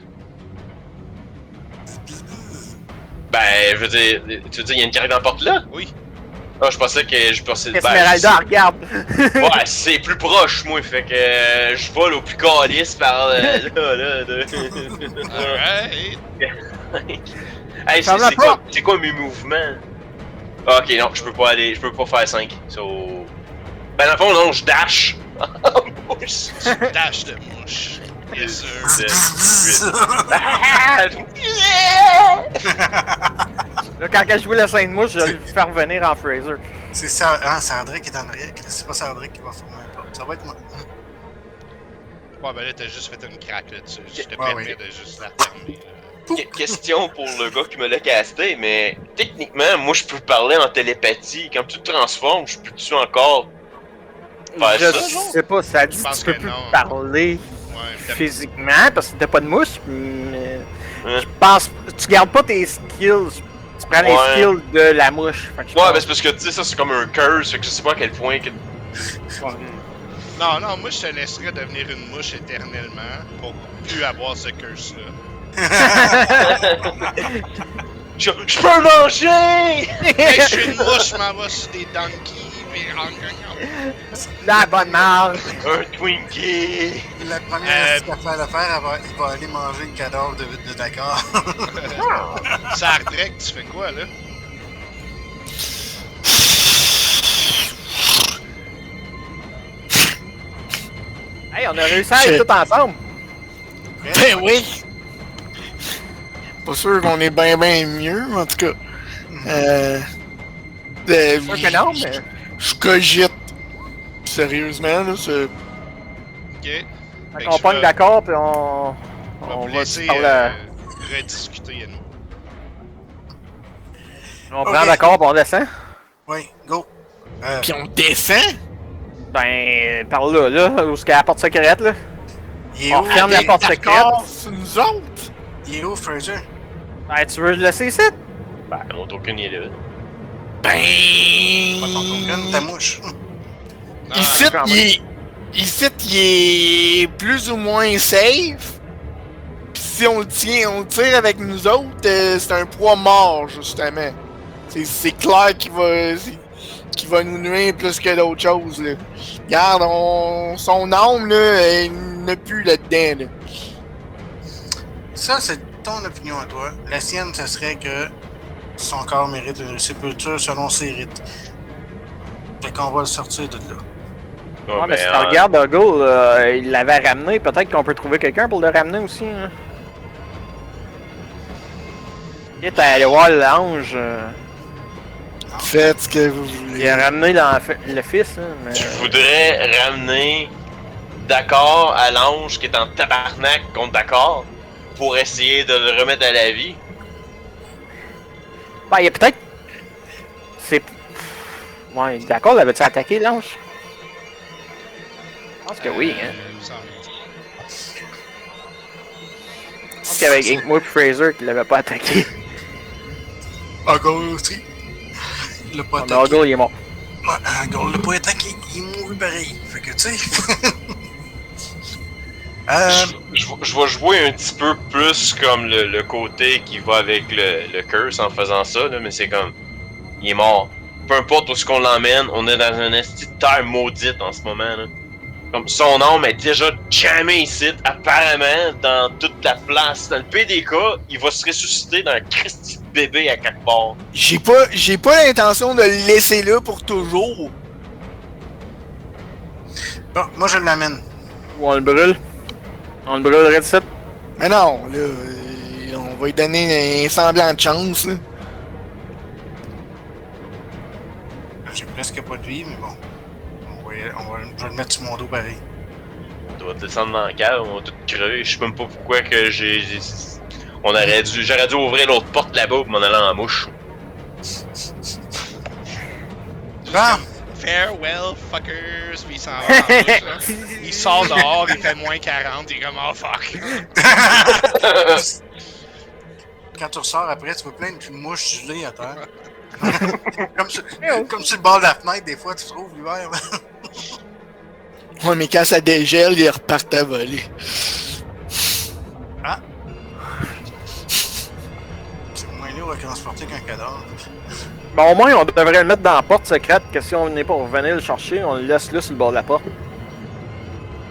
Ben, je veux dire, tu veux dire, il y a une carrière dans la porte là? Oui. Ah, je pensais que je pensais. Esmeralda, regarde! Ouais, c'est plus proche, moi, fait que je vole au plus calice par là. Alright. Hey, Ferme la porte. c'est quoi mes mouvements? Ah, ok, non, je peux pas aller, je peux pas faire 5. So. Ben, dans le fond, non, je dash. Mouche. Dash de mouche. Yes, sir. Là, quand je joue la Sainte Mouche, je vais le faire revenir en Fraser. C'est ça, hein, Sandrick qui est en arrière. C'est pas Sandrick qui va former un porte. Ça va être moi. Ouais, ben là, t'as juste fait une craque là-dessus. Je te Ah, permets oui. de juste la fermer. Là. Question pour le gars qui me l'a casté, mais techniquement, moi, je peux parler en télépathie. Quand tu te transformes, je peux-tu encore faire Je ça, genre? sais pas, ça dit Je que pense tu peux que plus non. parler Ouais, t'as- physiquement parce que t'as pas de mouche, mais Ouais. je pense tu gardes pas tes skills. Tu prends les Ouais. skills de la mouche. Fait que je Ouais, pense- ben c'est parce que tu sais, ça c'est comme un curse, fait que je sais pas à quel point que. Non, non, moi, je te laisserais devenir une mouche éternellement pour plus avoir ce curse-là. Je peux manger! Hey, je suis une mouche, je m'en vais sur des donkeys, pis... La bonne marge. Un Twinkie! La première affaire à faire, il va aller manger le cadavre de Dakar. Sardrek, tu fais quoi, là? Hey, on a réussi à être tous ensemble. Ben oui! Pas sûr qu'on est bien mieux, mais en tout cas. Sûr que non, mais. Je cogite. Sérieusement, là, c'est. Ok. Fait que On je pogne vais- d'accord, puis je vais on vous va laisser parler. rediscuter à nous. On Ok. prend d'accord, puis on descend. Oui, go. Pis on descend? Ben, par là, où est-ce qu'il y a la porte secrète, là? Il est On où? ferme la porte secrète. D'accord, c'est nous autres! Il est où, Fraser? Ben, tu veux le laisser ici? Ben, mon token il est là. Pas ton Ben. token, ta mouche. Ah, Ici, quand ici, il est plus ou moins safe. Pis si on le tire avec nous autres, c'est un proie mort, justement. C'est clair qu'il va nous nuire plus que d'autres choses, là. Regarde, son âme, là, elle n'a plus là-dedans, là. Ça, c'est ton opinion à toi. La sienne, ce serait que son corps mérite une sépulture selon ses rites. Fait qu'on va le sortir de là. Ouais, mais si tu regardes, Huggle, il l'avait ramené. Peut-être qu'on peut trouver quelqu'un pour le ramener aussi. Hein. Quitte à aller voir l'ange. Faites ce que vous voulez. Il a ramené le fils. Hein, mais... Tu voudrais ramener Dakar à l'ange qui est en tabarnak contre Dakar pour essayer de le remettre à la vie? Ben, il y a peut-être. C'est. Ouais, d'accord, l'avait-tu attaqué l'ange? Je pense que oui, hein. il me semble. Je pense qu'il y avait moi et Fraser qui l'avait pas attaqué. Huggle aussi. Il l'a pas Mais attaqué. Huggle, il est mort. Ouais, Huggle l'a pas attaqué. Il est mouru pareil. Fait que, tu sais. Je vais jouer un petit peu plus comme le côté qui va avec le curse en faisant ça, là, mais c'est comme. Il est mort. Peu importe où est-ce qu'on l'emmène, on est dans une esti de terre maudite en ce moment. Là. Comme son âme est déjà jamais ici, apparemment, dans toute la place. Dans le PDK, il va se ressusciter dans un Christy de bébé à quelque part. J'ai pas l'intention de le laisser là pour toujours. Bon, moi, je l'amène. Ou on le brûle. On le brûlerait de suite. Mais non, là, on va lui donner un semblant de chance, là. J'ai presque pas de vie, mais bon. Je vais le mettre sur mon dos pareil. On doit descendre dans la cave, on va tout crever. Je sais même pas pourquoi que j'aurais dû ouvrir l'autre porte là-bas pour m'en aller en mouche. Bon, farewell, fuckers, puis il s'en va en douche, là. Il sort dehors, il fait moins 40, il est comme, oh fuck. Quand tu ressors après, tu vois plein de mouches gelées à terre. comme sur le bord de la fenêtre, des fois, tu trouves l'hiver. là. Ouais, mais quand ça dégèle, ils repartent à voler. Ah! C'est moins lourd à transporter qu'un cadavre. Bon, au moins, on devrait le mettre dans la porte secrète, que si on n'est pas revenir le chercher, on le laisse là sur le bord de la porte.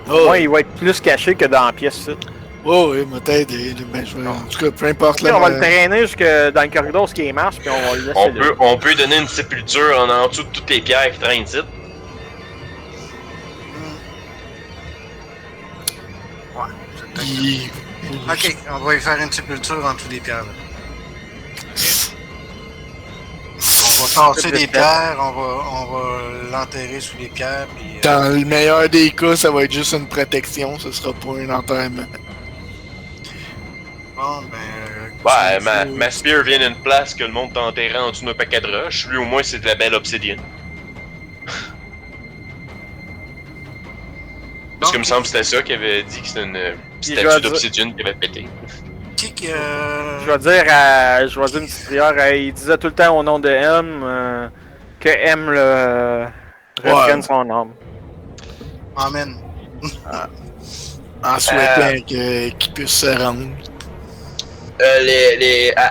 Au Oh, moins, il va être plus caché que dans la pièce ici. oh oui, m'a t'aider. Ben, je vais... En tout cas, peu importe. On va le traîner jusque dans le corridor, ce qui est marche, puis on va le laisser là. On peut donner une sépulture en dessous de toutes les pierres qui traînent ici. Ouais, c'est peut-être. Puis... Ok, on va y faire une sépulture en dessous des pierres. Là. On va tasser des pierres, on va l'enterrer sous les pierres, puis. Dans le meilleur des cas, ça va être juste une protection, ce sera pas un enterrement. Bon, ben. Ouais, ma spear vient d'une place que le monde t'a enterré en dessous d'un paquet de roches. Lui, au moins, c'est de la belle obsidienne. Parce que il me semble que c'était ça qu'il avait dit que c'était une statue d'obsidienne qui avait pété. Je vais dire une petite prière. Il disait tout le temps au nom de M que M le reprenne son âme. Amen. En souhaitant qu'il puisse se rendre.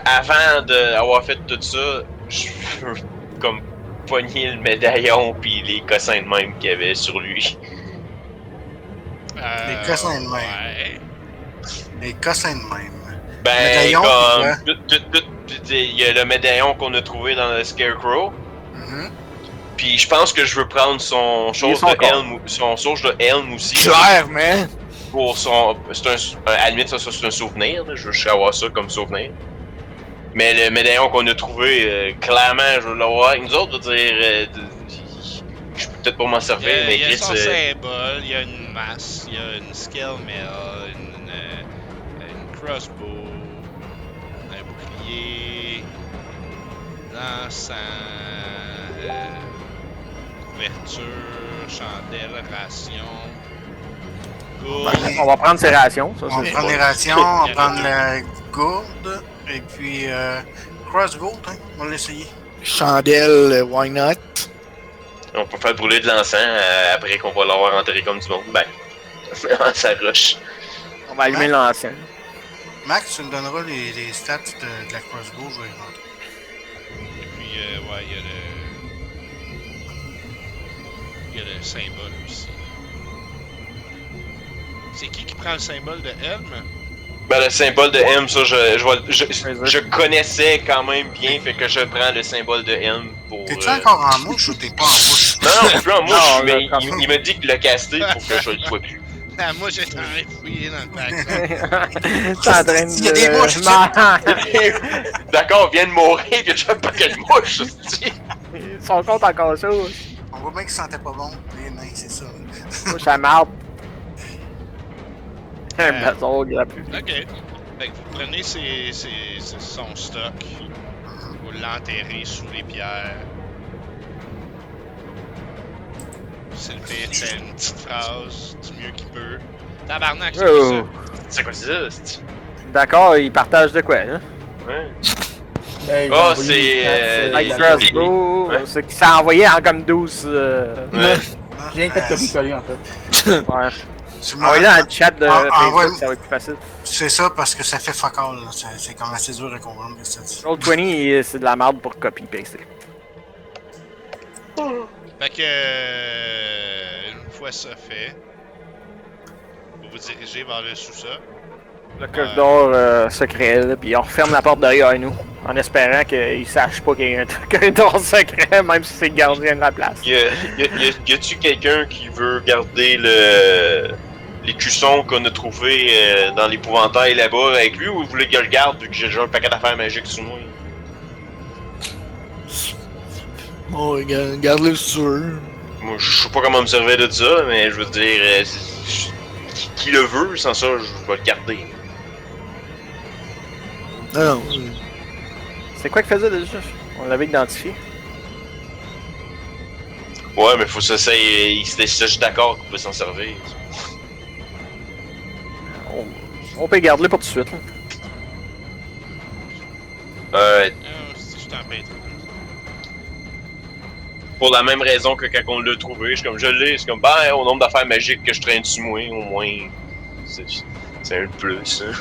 Avant d'avoir fait tout ça, je veux comme pogner le médaillon pis les cossins de même qu'il y avait sur lui. Les cossins de même. Ouais. Les cossins de même. Ben, Médaillon, comme. Il y a le médaillon qu'on a trouvé dans le Scarecrow. Mhm. Puis je pense que je veux prendre son chose de Helm aussi. Clairement! Pour son. À la limite, ça c'est un souvenir. Là. Je veux juste avoir ça comme souvenir. Mais le médaillon qu'on a trouvé, clairement, je veux l'avoir avec nous autres. Je veux dire. Je peux peut-être pas m'en servir, mais Il y a Chris. son symbole, il y a une masse, il y a une scale mail, une crossbow, un bouclier, l'encens, couverture, chandelle, ration, gourde. On va prendre ses rations, ça On va c'est prendre les rations, on va prendre la gourde, et puis crossbow, hein, on va l'essayer. Chandelle, why not? On peut faire brûler de l'encens après qu'on va l'avoir enterré comme du monde. Ben, ça rush. On va allumer l'ancien. Max, tu me donneras les stats de la crossbow, je vais les rentrer. Et puis, ouais, il y a le symbole aussi. C'est qui prend le symbole de Helm? Ben, le symbole de M, ça, je connaissais quand même bien, fait que je prends le symbole de M pour. T'es-tu encore en mouche ou t'es pas en mouche? Non, je suis plus en mouche, Non, mais là, il m'a dit qu'il l'a casté pour que je le sois plus. Ah, moi, j'étais en train de fouiller dans le pack. T'es en train de. Il y a des mouches, D'accord, viens de mourir, pis je sais pas quelle mouche, c'est. Son compte encore chaud. On voit bien qu'il sentait pas bon, les nains, c'est ça. Mouche à marde. Un bazar gratuit. Ok. Fait que vous prenez son stock, vous l'enterrez sous les pierres. Sylvain fait une petite phrase du mieux qu'il peut. Tabarnak, c'est quoi ça? C'est quoi ça, c'est? D'accord, il partage de quoi, hein? Ouais. Ben, Oh, j'ai envoyé c'est, des stats, Like les- Crossbow, Ouais. c'est qu'il s'est envoyé en comme 12. Ouais. Je viens de faire copier-coller en fait. Ouais. Tu me Envoyez dans le chat de envoie- Facebook, ça va être plus facile. C'est ça parce que ça fait fuck all, là. C'est comme assez dur à comprendre que ça dit. Roll20, c'est de la merde pour copy-paster. Fait que, une fois ça fait, vous vous dirigez vers le sous-sol. Le corridor secret, là, puis on referme la porte derrière nous, en espérant qu'ils sachent pas qu'il y a un corridor secret, même si c'est le gardien de la place. Y a-tu quelqu'un qui veut garder les cuissons qu'on a trouvés dans l'épouvantail là-bas avec lui, ou vous voulez que je le garde vu que j'ai déjà un paquet d'affaires magiques sous moi? Bon, garde-le sûr. Moi, je sais pas comment me servir de ça, mais je veux dire, qui le veut, sans ça, je vais le garder. Non, C'est quoi qu'il faisait déjà? On l'avait identifié. Ouais, mais faut que ça, c'était juste d'accord qu'on peut s'en servir. On peut garder-le pour tout de suite. Là. Si je t'en paye. Pour la même raison que quand on l'a trouvé, je suis comme je l'ai, c'est comme ben au nombre d'affaires magiques que je traîne dessus moi, au moins c'est un plus. Hein.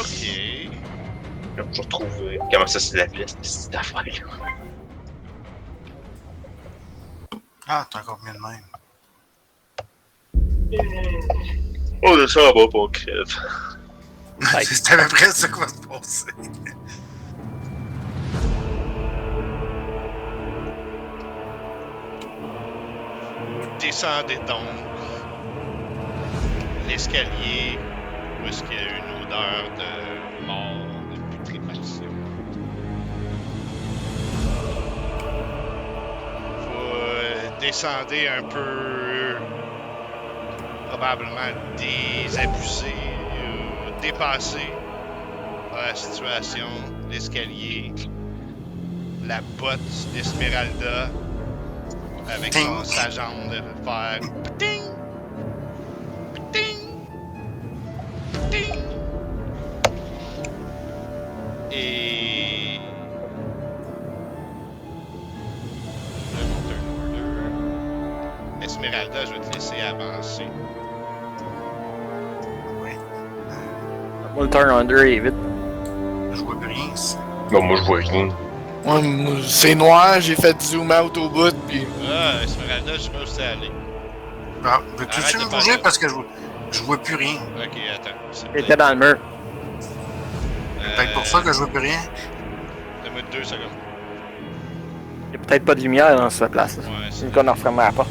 Ok. Je retrouve comment ça se l'appelait cette affaire là. Ah, t'es encore mieux de même. On le sent pas pour crève. C'était à peu près ça qui va se passer. Descendez donc l'escalier où est-ce qu'il y a une odeur de mort, de putréfaction. Vous descendez un peu probablement désabusé, dépassé par la situation, l'escalier, la botte d'Esmeralda avec sa jambe de fer. Ting! Ting! Ting! Et... le monteur order. Esmeralda, je vais te laisser avancer. Oui. On le turn under et vite. Je vois plus rien ici. Non, moi je vois rien. Ouais, moi, c'est noir, j'ai fait zoom out au bout, pis. Ah, Esmeralda, je sais pas où c'est allé. Ah, veux-tu Arrête de me parler. bouger parce que je vois plus rien. Ok, attends. C'est Il était dans le mur. Peut-être pour ça que je vois plus rien. Donne-moi 2 secondes. Il n'y a peut-être pas de lumière dans cette place. Ouais, c'est C'est qu'on a refermé la porte.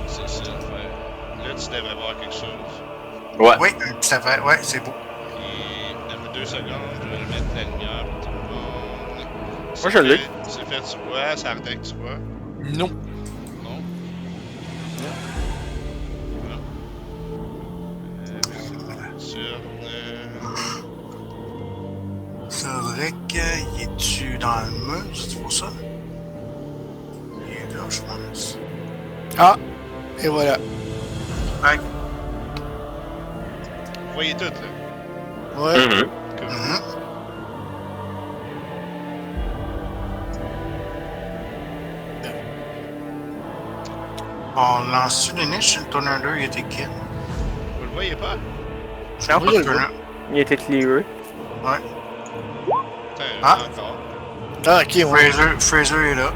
c'est ça l'affaire. Là, tu devrais voir quelque chose. Ouais. Oui, un petit affaire. Ouais, c'est beau. Et donne-moi 2 secondes, je vais mettre la lumière pour tout le monde. Moi, je l'ai. C'est fait, tu vois, ça arrête que tu vois. Non. Non. Faudrait qu'il est-tu dans le mur, c'est pour ça? Il est là, je pense. Ah! Et voilà. Ouais. Vous voyez tout, là. Ouais. Mhm. Cool. Mhm. On lance une niche, le Tornado, il était kill. Vous le voyez pas? Je Non, vois je le le vois. Tornado. Il était clearé. Ouais. Putain, Ah. encore. Ah, ok, ouais. Fraser est là.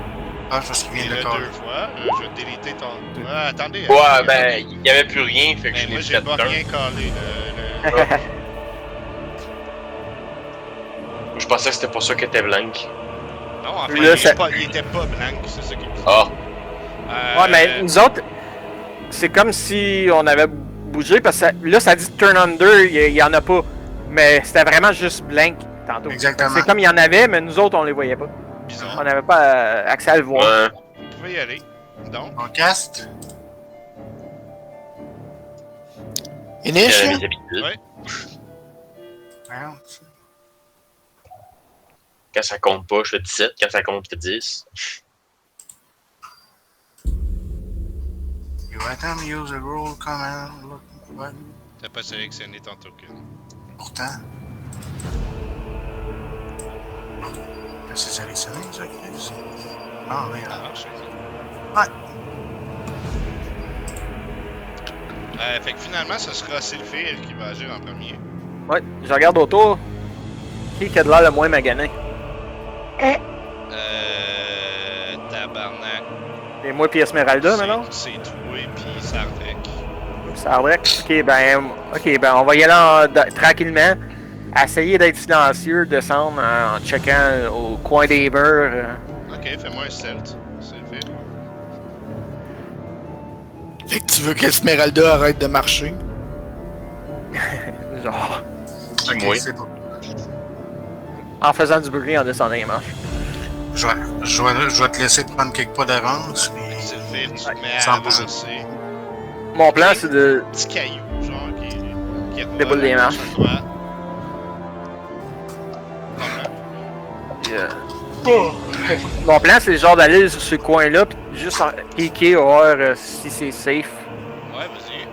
Ah, parce qu'il Il vient est de là caler. 2 fois. Je vais déliter ton... Ah, attendez. Ouais, ben il y avait plus rien, fait que Ben, je moi, l'ai j'ai fait pas d'un. rien calé. Je pensais que c'était pour ça qu'il était blanc. Non, en fait, Là, ça- il était pas blanc, c'est ça qui me dit. Ah. Ouais, mais nous autres, c'est comme si on avait bougé parce que là, ça dit turn under, il y en a pas. Mais c'était vraiment juste blank tantôt. Exactement. C'est comme il y en avait, mais nous autres, on les voyait pas. Bizarre. On n'avait pas accès à le voir. Ouais. Vous pouvez y aller. Donc, On cast. Inish, là? Mes habitudes. Ouais. Regarde. Quand ça compte pas, je fais 17. Quand ça compte, je fais 10. You attempt use a roll command. Look, what? t'as pas sélectionné ton token. Pourtant. C'est sélectionné, ça, Chris? Ah, Ça regarde. marche. Ouais. Fait que finalement, ce sera Sylphir qui va agir en premier. Ouais, je regarde autour. Qui a de l'air le moins magané? Tabarnak. Et moi puis Esmeralda, maintenant? C'est toi et puis Sardec. Ça vrai. Ok, ben on va y aller tranquillement. Essayer d'être silencieux, descendre en checkant au coin des murs. Ok, fais-moi un stealth. Sylphir. Fait que tu veux qu'Esmeralda arrête de marcher. Genre, Qui, Ok, moi? c'est bon. en faisant du bruit en descendant les marches. Je vais te laisser prendre quelques pas d'avance. Mais... Sylphir, tu te mets Sans à bouger. avancer. Mon plan, c'est de. Petit caillou, genre, qui Déboule les marches. Voilà. Yeah. Mon plan, c'est le genre d'aller sur ce coin-là, pis juste en piquer, voir si c'est safe. Ouais, vas-y.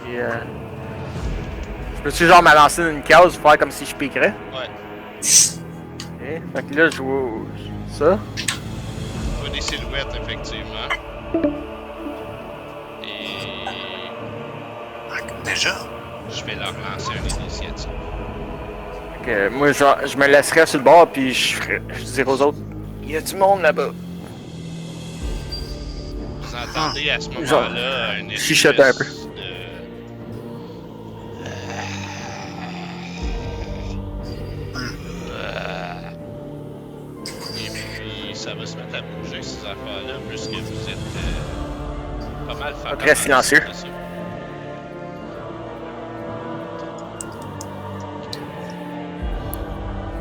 Puis, je peux-tu genre me lancer dans une case, faire comme si je piquerais? Ouais. Ok. Fait que là, je vois ça. Tu vois des silhouettes, effectivement. Et Déjà? je vais leur lancer une initiative. Fait que moi, je me laisserais sur le bord, puis je dirais aux autres, y a du monde là-bas. Vous entendez à ce Genre, moment-là une espèce chuchoter un peu. Et puis, ça va se mettre à bouger, ces affaires-là, puisque vous êtes pas mal fatigués. Très silencieux.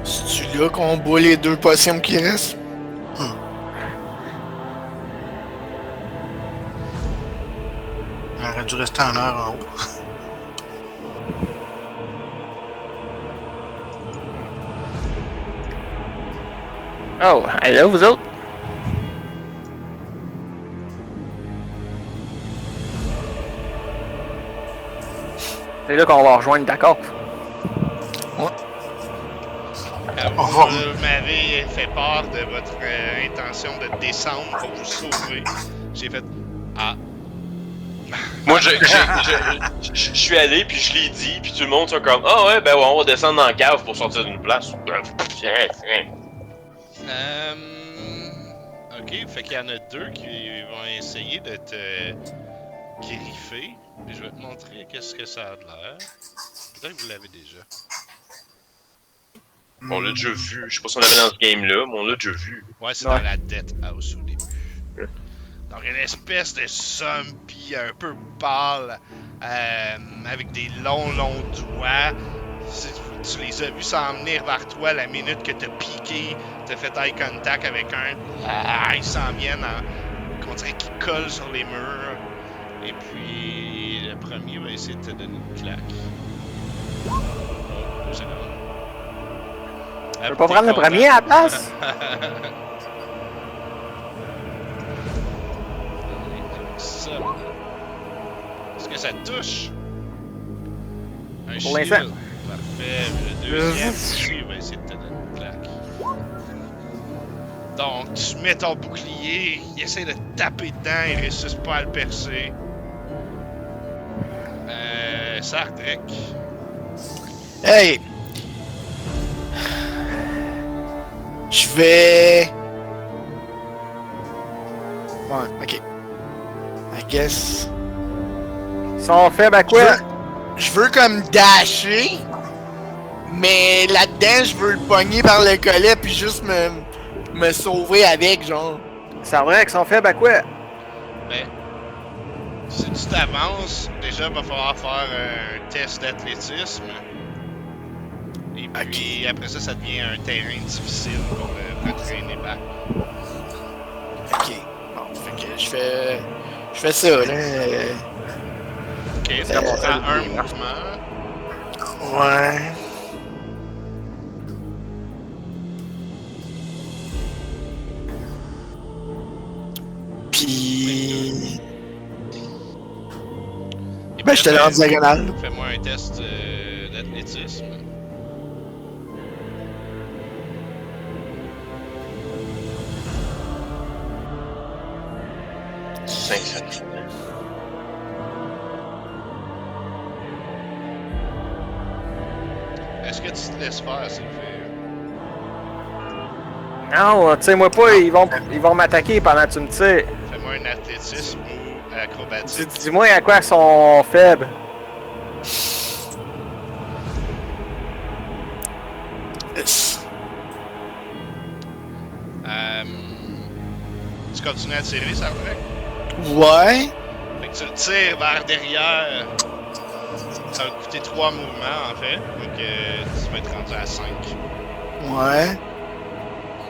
C'est-tu là qu'on boit les 2 potions qui restent? On aurait dû rester en heure en haut. Oh, hello, vous autres? C'est là qu'on va rejoindre, d'accord? Vous m'avez fait part de votre intention de descendre pour vous sauver. J'ai fait... Ah. Moi, je suis allé, puis je l'ai dit, puis tout le monde sont comme ah ouais, ben ouais, on va descendre dans la cave pour sortir d'une place. Ok, fait qu'il y en a 2 qui vont essayer de te griffer. Et je vais te montrer qu'est-ce que ça a de l'air. Peut-être que vous l'avez déjà. On l'a déjà vu. Je sais pas si on l'avait dans ce game-là, mais on l'a déjà vu. Ouais, c'est Ouais. dans la Death House au début. Donc, une espèce de zombie un peu pâle, avec des longs doigts. Tu les as vus s'en venir vers toi la minute que t'as piqué, t'as fait eye contact avec un. Ils s'en viennent, on dirait qu'ils collent sur les murs. Et puis, le premier va essayer de te donner une claque. Oh, 2 secondes. Je peux pas prendre le premier à la place? Ça. Est-ce que ça touche? Un Pour shield. l'instant. Parfait. Le deuxième, lui, il va essayer de te donner une claque. Donc, tu mets ton bouclier, il essaie de te taper dedans, il réussit pas à le percer. Sardrek. Hey! Je vais... Ouais, ok. I guess... Ils sont faibles à quoi? Je veux comme dasher, mais là-dedans, je veux le pogner par le collet puis juste me sauver avec, genre. C'est vrai qu'ils sont faibles à quoi? Ben, si tu t'avances, déjà, il va falloir faire un test d'athlétisme. Et puis, après ça, ça devient un terrain difficile pour retraîner back. Ok. Bon, fait que je fais ça, là. Ok, ça prend un mouvement. Ouais. Puis... Et Ben, puis je te après, en diagonale. Fais-moi un test d'athlétisme. Est-ce que tu te laisses faire, Sylvain? Non, tire-moi pas, ils vont m'attaquer pendant que tu me tires. Fais-moi un athlétisme ou acrobatique. Dis-moi à quoi ils sont faibles. Tu continues à tirer, ça vrai? Ouais. Fait que tu le tires vers derrière. Ça va te coûter 3 mouvements en fait. Donc tu vas être rendu à 5. Ouais.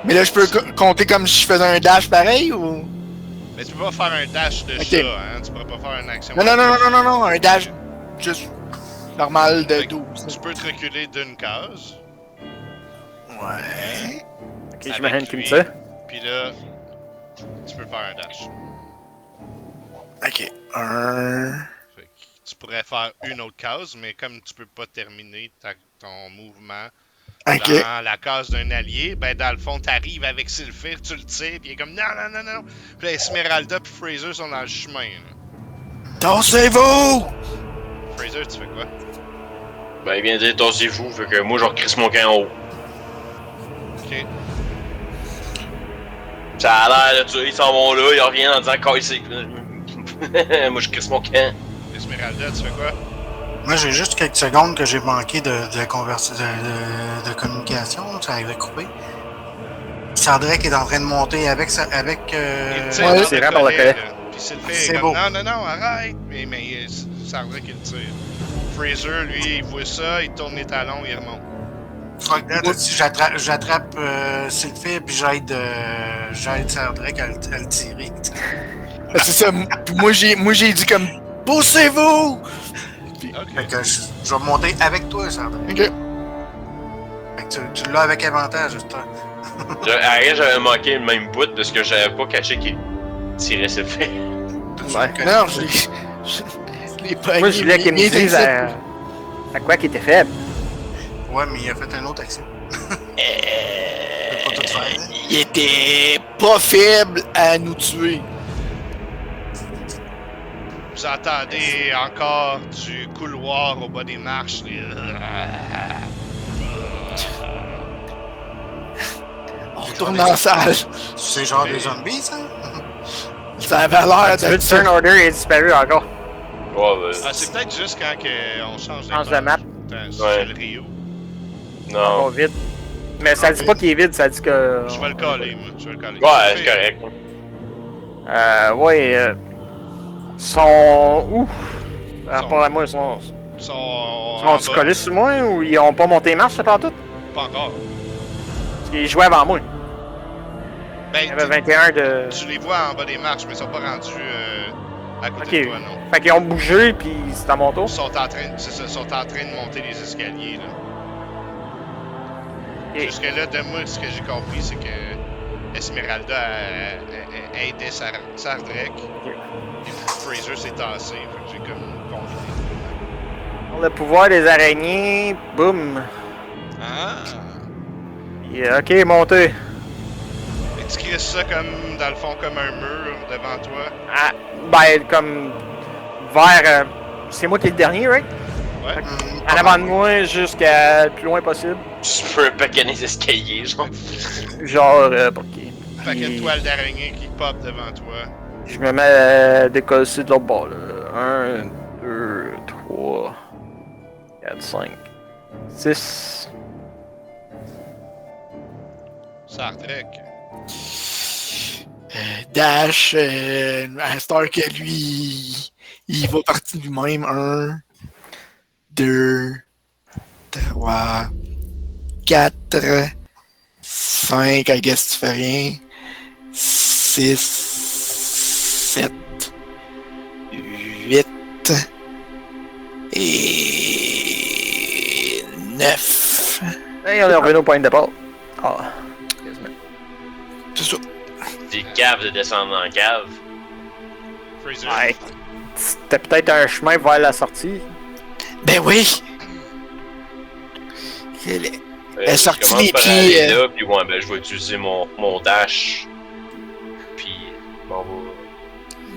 Mais là, je peux compter comme si je faisais un dash pareil ou... Mais tu peux pas faire un dash de Ok. ça, hein? Tu pourras pas faire une action. Non, un dash juste normal de Fait que 12. Tu peux te reculer d'une case. Ouais. Ok, Ok, j'imagine qu'il me lui. tire. Puis là, tu peux faire un dash. Ok. Un. Fait que tu pourrais faire une autre case, mais comme tu peux pas terminer ton mouvement Ok. dans la case d'un allié, ben dans le fond, t'arrives avec Sylphir, tu le tires, pis il est comme non, non, non, non. Puis là, Esmeralda pis Fraser sont dans le chemin. Là. Tassez-vous! Fraser, tu fais quoi? Ben, il vient de dire tassez-vous, fait que moi, je recrisse mon camp en haut. Ok. Ça a l'air, là, tu sais, ils s'en vont là, ils reviennent en disant cassez. Moi, je crisse mon camp. Esmeralda, tu fais quoi? Moi, j'ai juste quelques secondes que j'ai manqué de communication. Ça arrivait coupé. Sardrek est en train de monter avec. Il tire Ouais, dans c'est le vrai par le collet, collet. là. Puis Sylphir C'est est comme beau. non, non, non, arrête! Mais ça vrai qu'il tire. Fraser, lui, il voit ça, il tourne les talons, il remonte. Fuck that, si j'attrape Sylphir puis j'aide Sardrek à le tirer. Ben, c'est ça. Puis moi, j'ai dit comme. Poussez-vous! Ok. Fait que je vais monter avec toi, Sardrek. Ok. Fait que tu l'as avec avantage, justement. Arrête, j'avais manqué le même bout parce que j'avais pas caché qu'il tirait ses fait. Ouais. Non, je l'ai pas. Moi, je voulais qu'il me dise à quoi qu'il était faible. Ouais, mais il a fait une autre action. Pas tout faire. Il était pas faible à nous tuer. Vous entendez encore du couloir au bas des marches. On retourne dans la salle. C'est genre des zombies, ça? Ça avait l'air Le d'être turn order est disparu encore. Ouais, ben. Ah, c'est peut-être juste quand on change Change de map. C'est Ouais. le Rio. Encore Non. vide. Mais ça dit pas qu'il est vide, ça dit que. Je vais le coller, moi. Je vais le coller. Ouais, c'est correct. Ouais. Sont où? Rapport à moi, ils sont. Ils sont en Sont-ils bas. collés sur moi ou ils ont pas monté les marches, c'est pas tout? Pas encore. Parce qu'ils jouaient avant moi. Il y Ben, avait 21 de. tu les vois en bas des marches, mais ils sont pas rendus à côté Ok. de toi, non. Fait qu'ils ont bougé, puis c'est à mon tour. Ils sont en train, c'est ça, ils sont en train de monter les escaliers, là. Ok. Jusque-là, de moi, ce que j'ai compris, c'est que Esmeralda a aidé Sardrek. Et Fraser s'est tassé, fait que j'ai comme compris. Pour le pouvoir des araignées, boum. Ah! Yeah, ok, montez. Et tu crisses ça comme, dans le fond, comme un mur devant toi. Ah, ben, comme. Vers. C'est moi qui est le dernier, right? Ouais. En avant de moi, jusqu'à le plus loin possible. Tu peux un paquet des escaliers, genre. Genre, ok. Paquet de Puis, toiles d'araignée qui pop devant toi. je me mets à décoller de l'autre bord, là. 1, 2, 3, 4, 5, 6. Sardrek. Dash, à Star que lui, il va partir lui-même. 1, 2, 3, 4, 5, I guess tu fais rien. 6, 7, 8 et 9. Hey, on est revenu au point de départ. Ah. C'est ça. Des caves de descendre dans la cave. Fraser. Ouais. C'était peut-être un chemin vers la sortie. Ben oui! Elle Je sortit commence les par pieds, aller là, puis ouais, ben je vais utiliser mon dash. Puis, m'en va.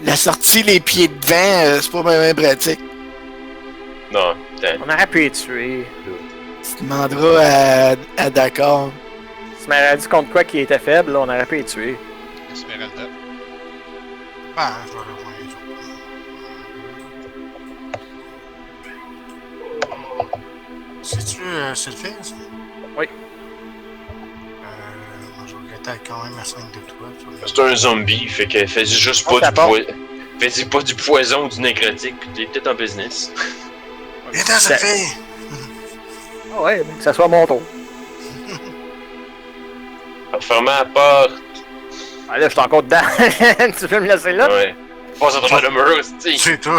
La sortie les pieds devant, c'est pas vraiment pratique. Non, putain. On aurait pu les tuer. Tu demanderas à Dakar. Tu m'aurais dit contre quoi qu'il était faible, là, on aurait pu les tuer. Esmeralda. Ah, je vais rejoindre les autres. C'est-tu Sylphir, ça? Oui. Moi, je regrettais quand même à 5 de toi. C'est un zombie, fait que fais juste On pas du t'apporte. Fais-y pas du poison ou du nécrotique, pis t'es peut-être en business. Viens-t'en, Sylphir! Ah ouais, mais que ça soit mon tour. Fermez la porte. Ah là, je suis encore dedans. Tu veux me laisser là? Ouais. Passe à travers le mur, c'est C'est tout.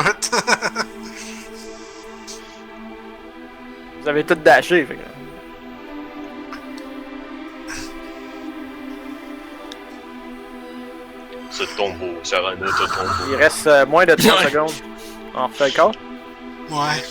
Vous avez tout dashé, fait que... Ce tombeau, Sarana, ce tombeau. Il reste moins de 30 secondes. On refait le call? Ouais.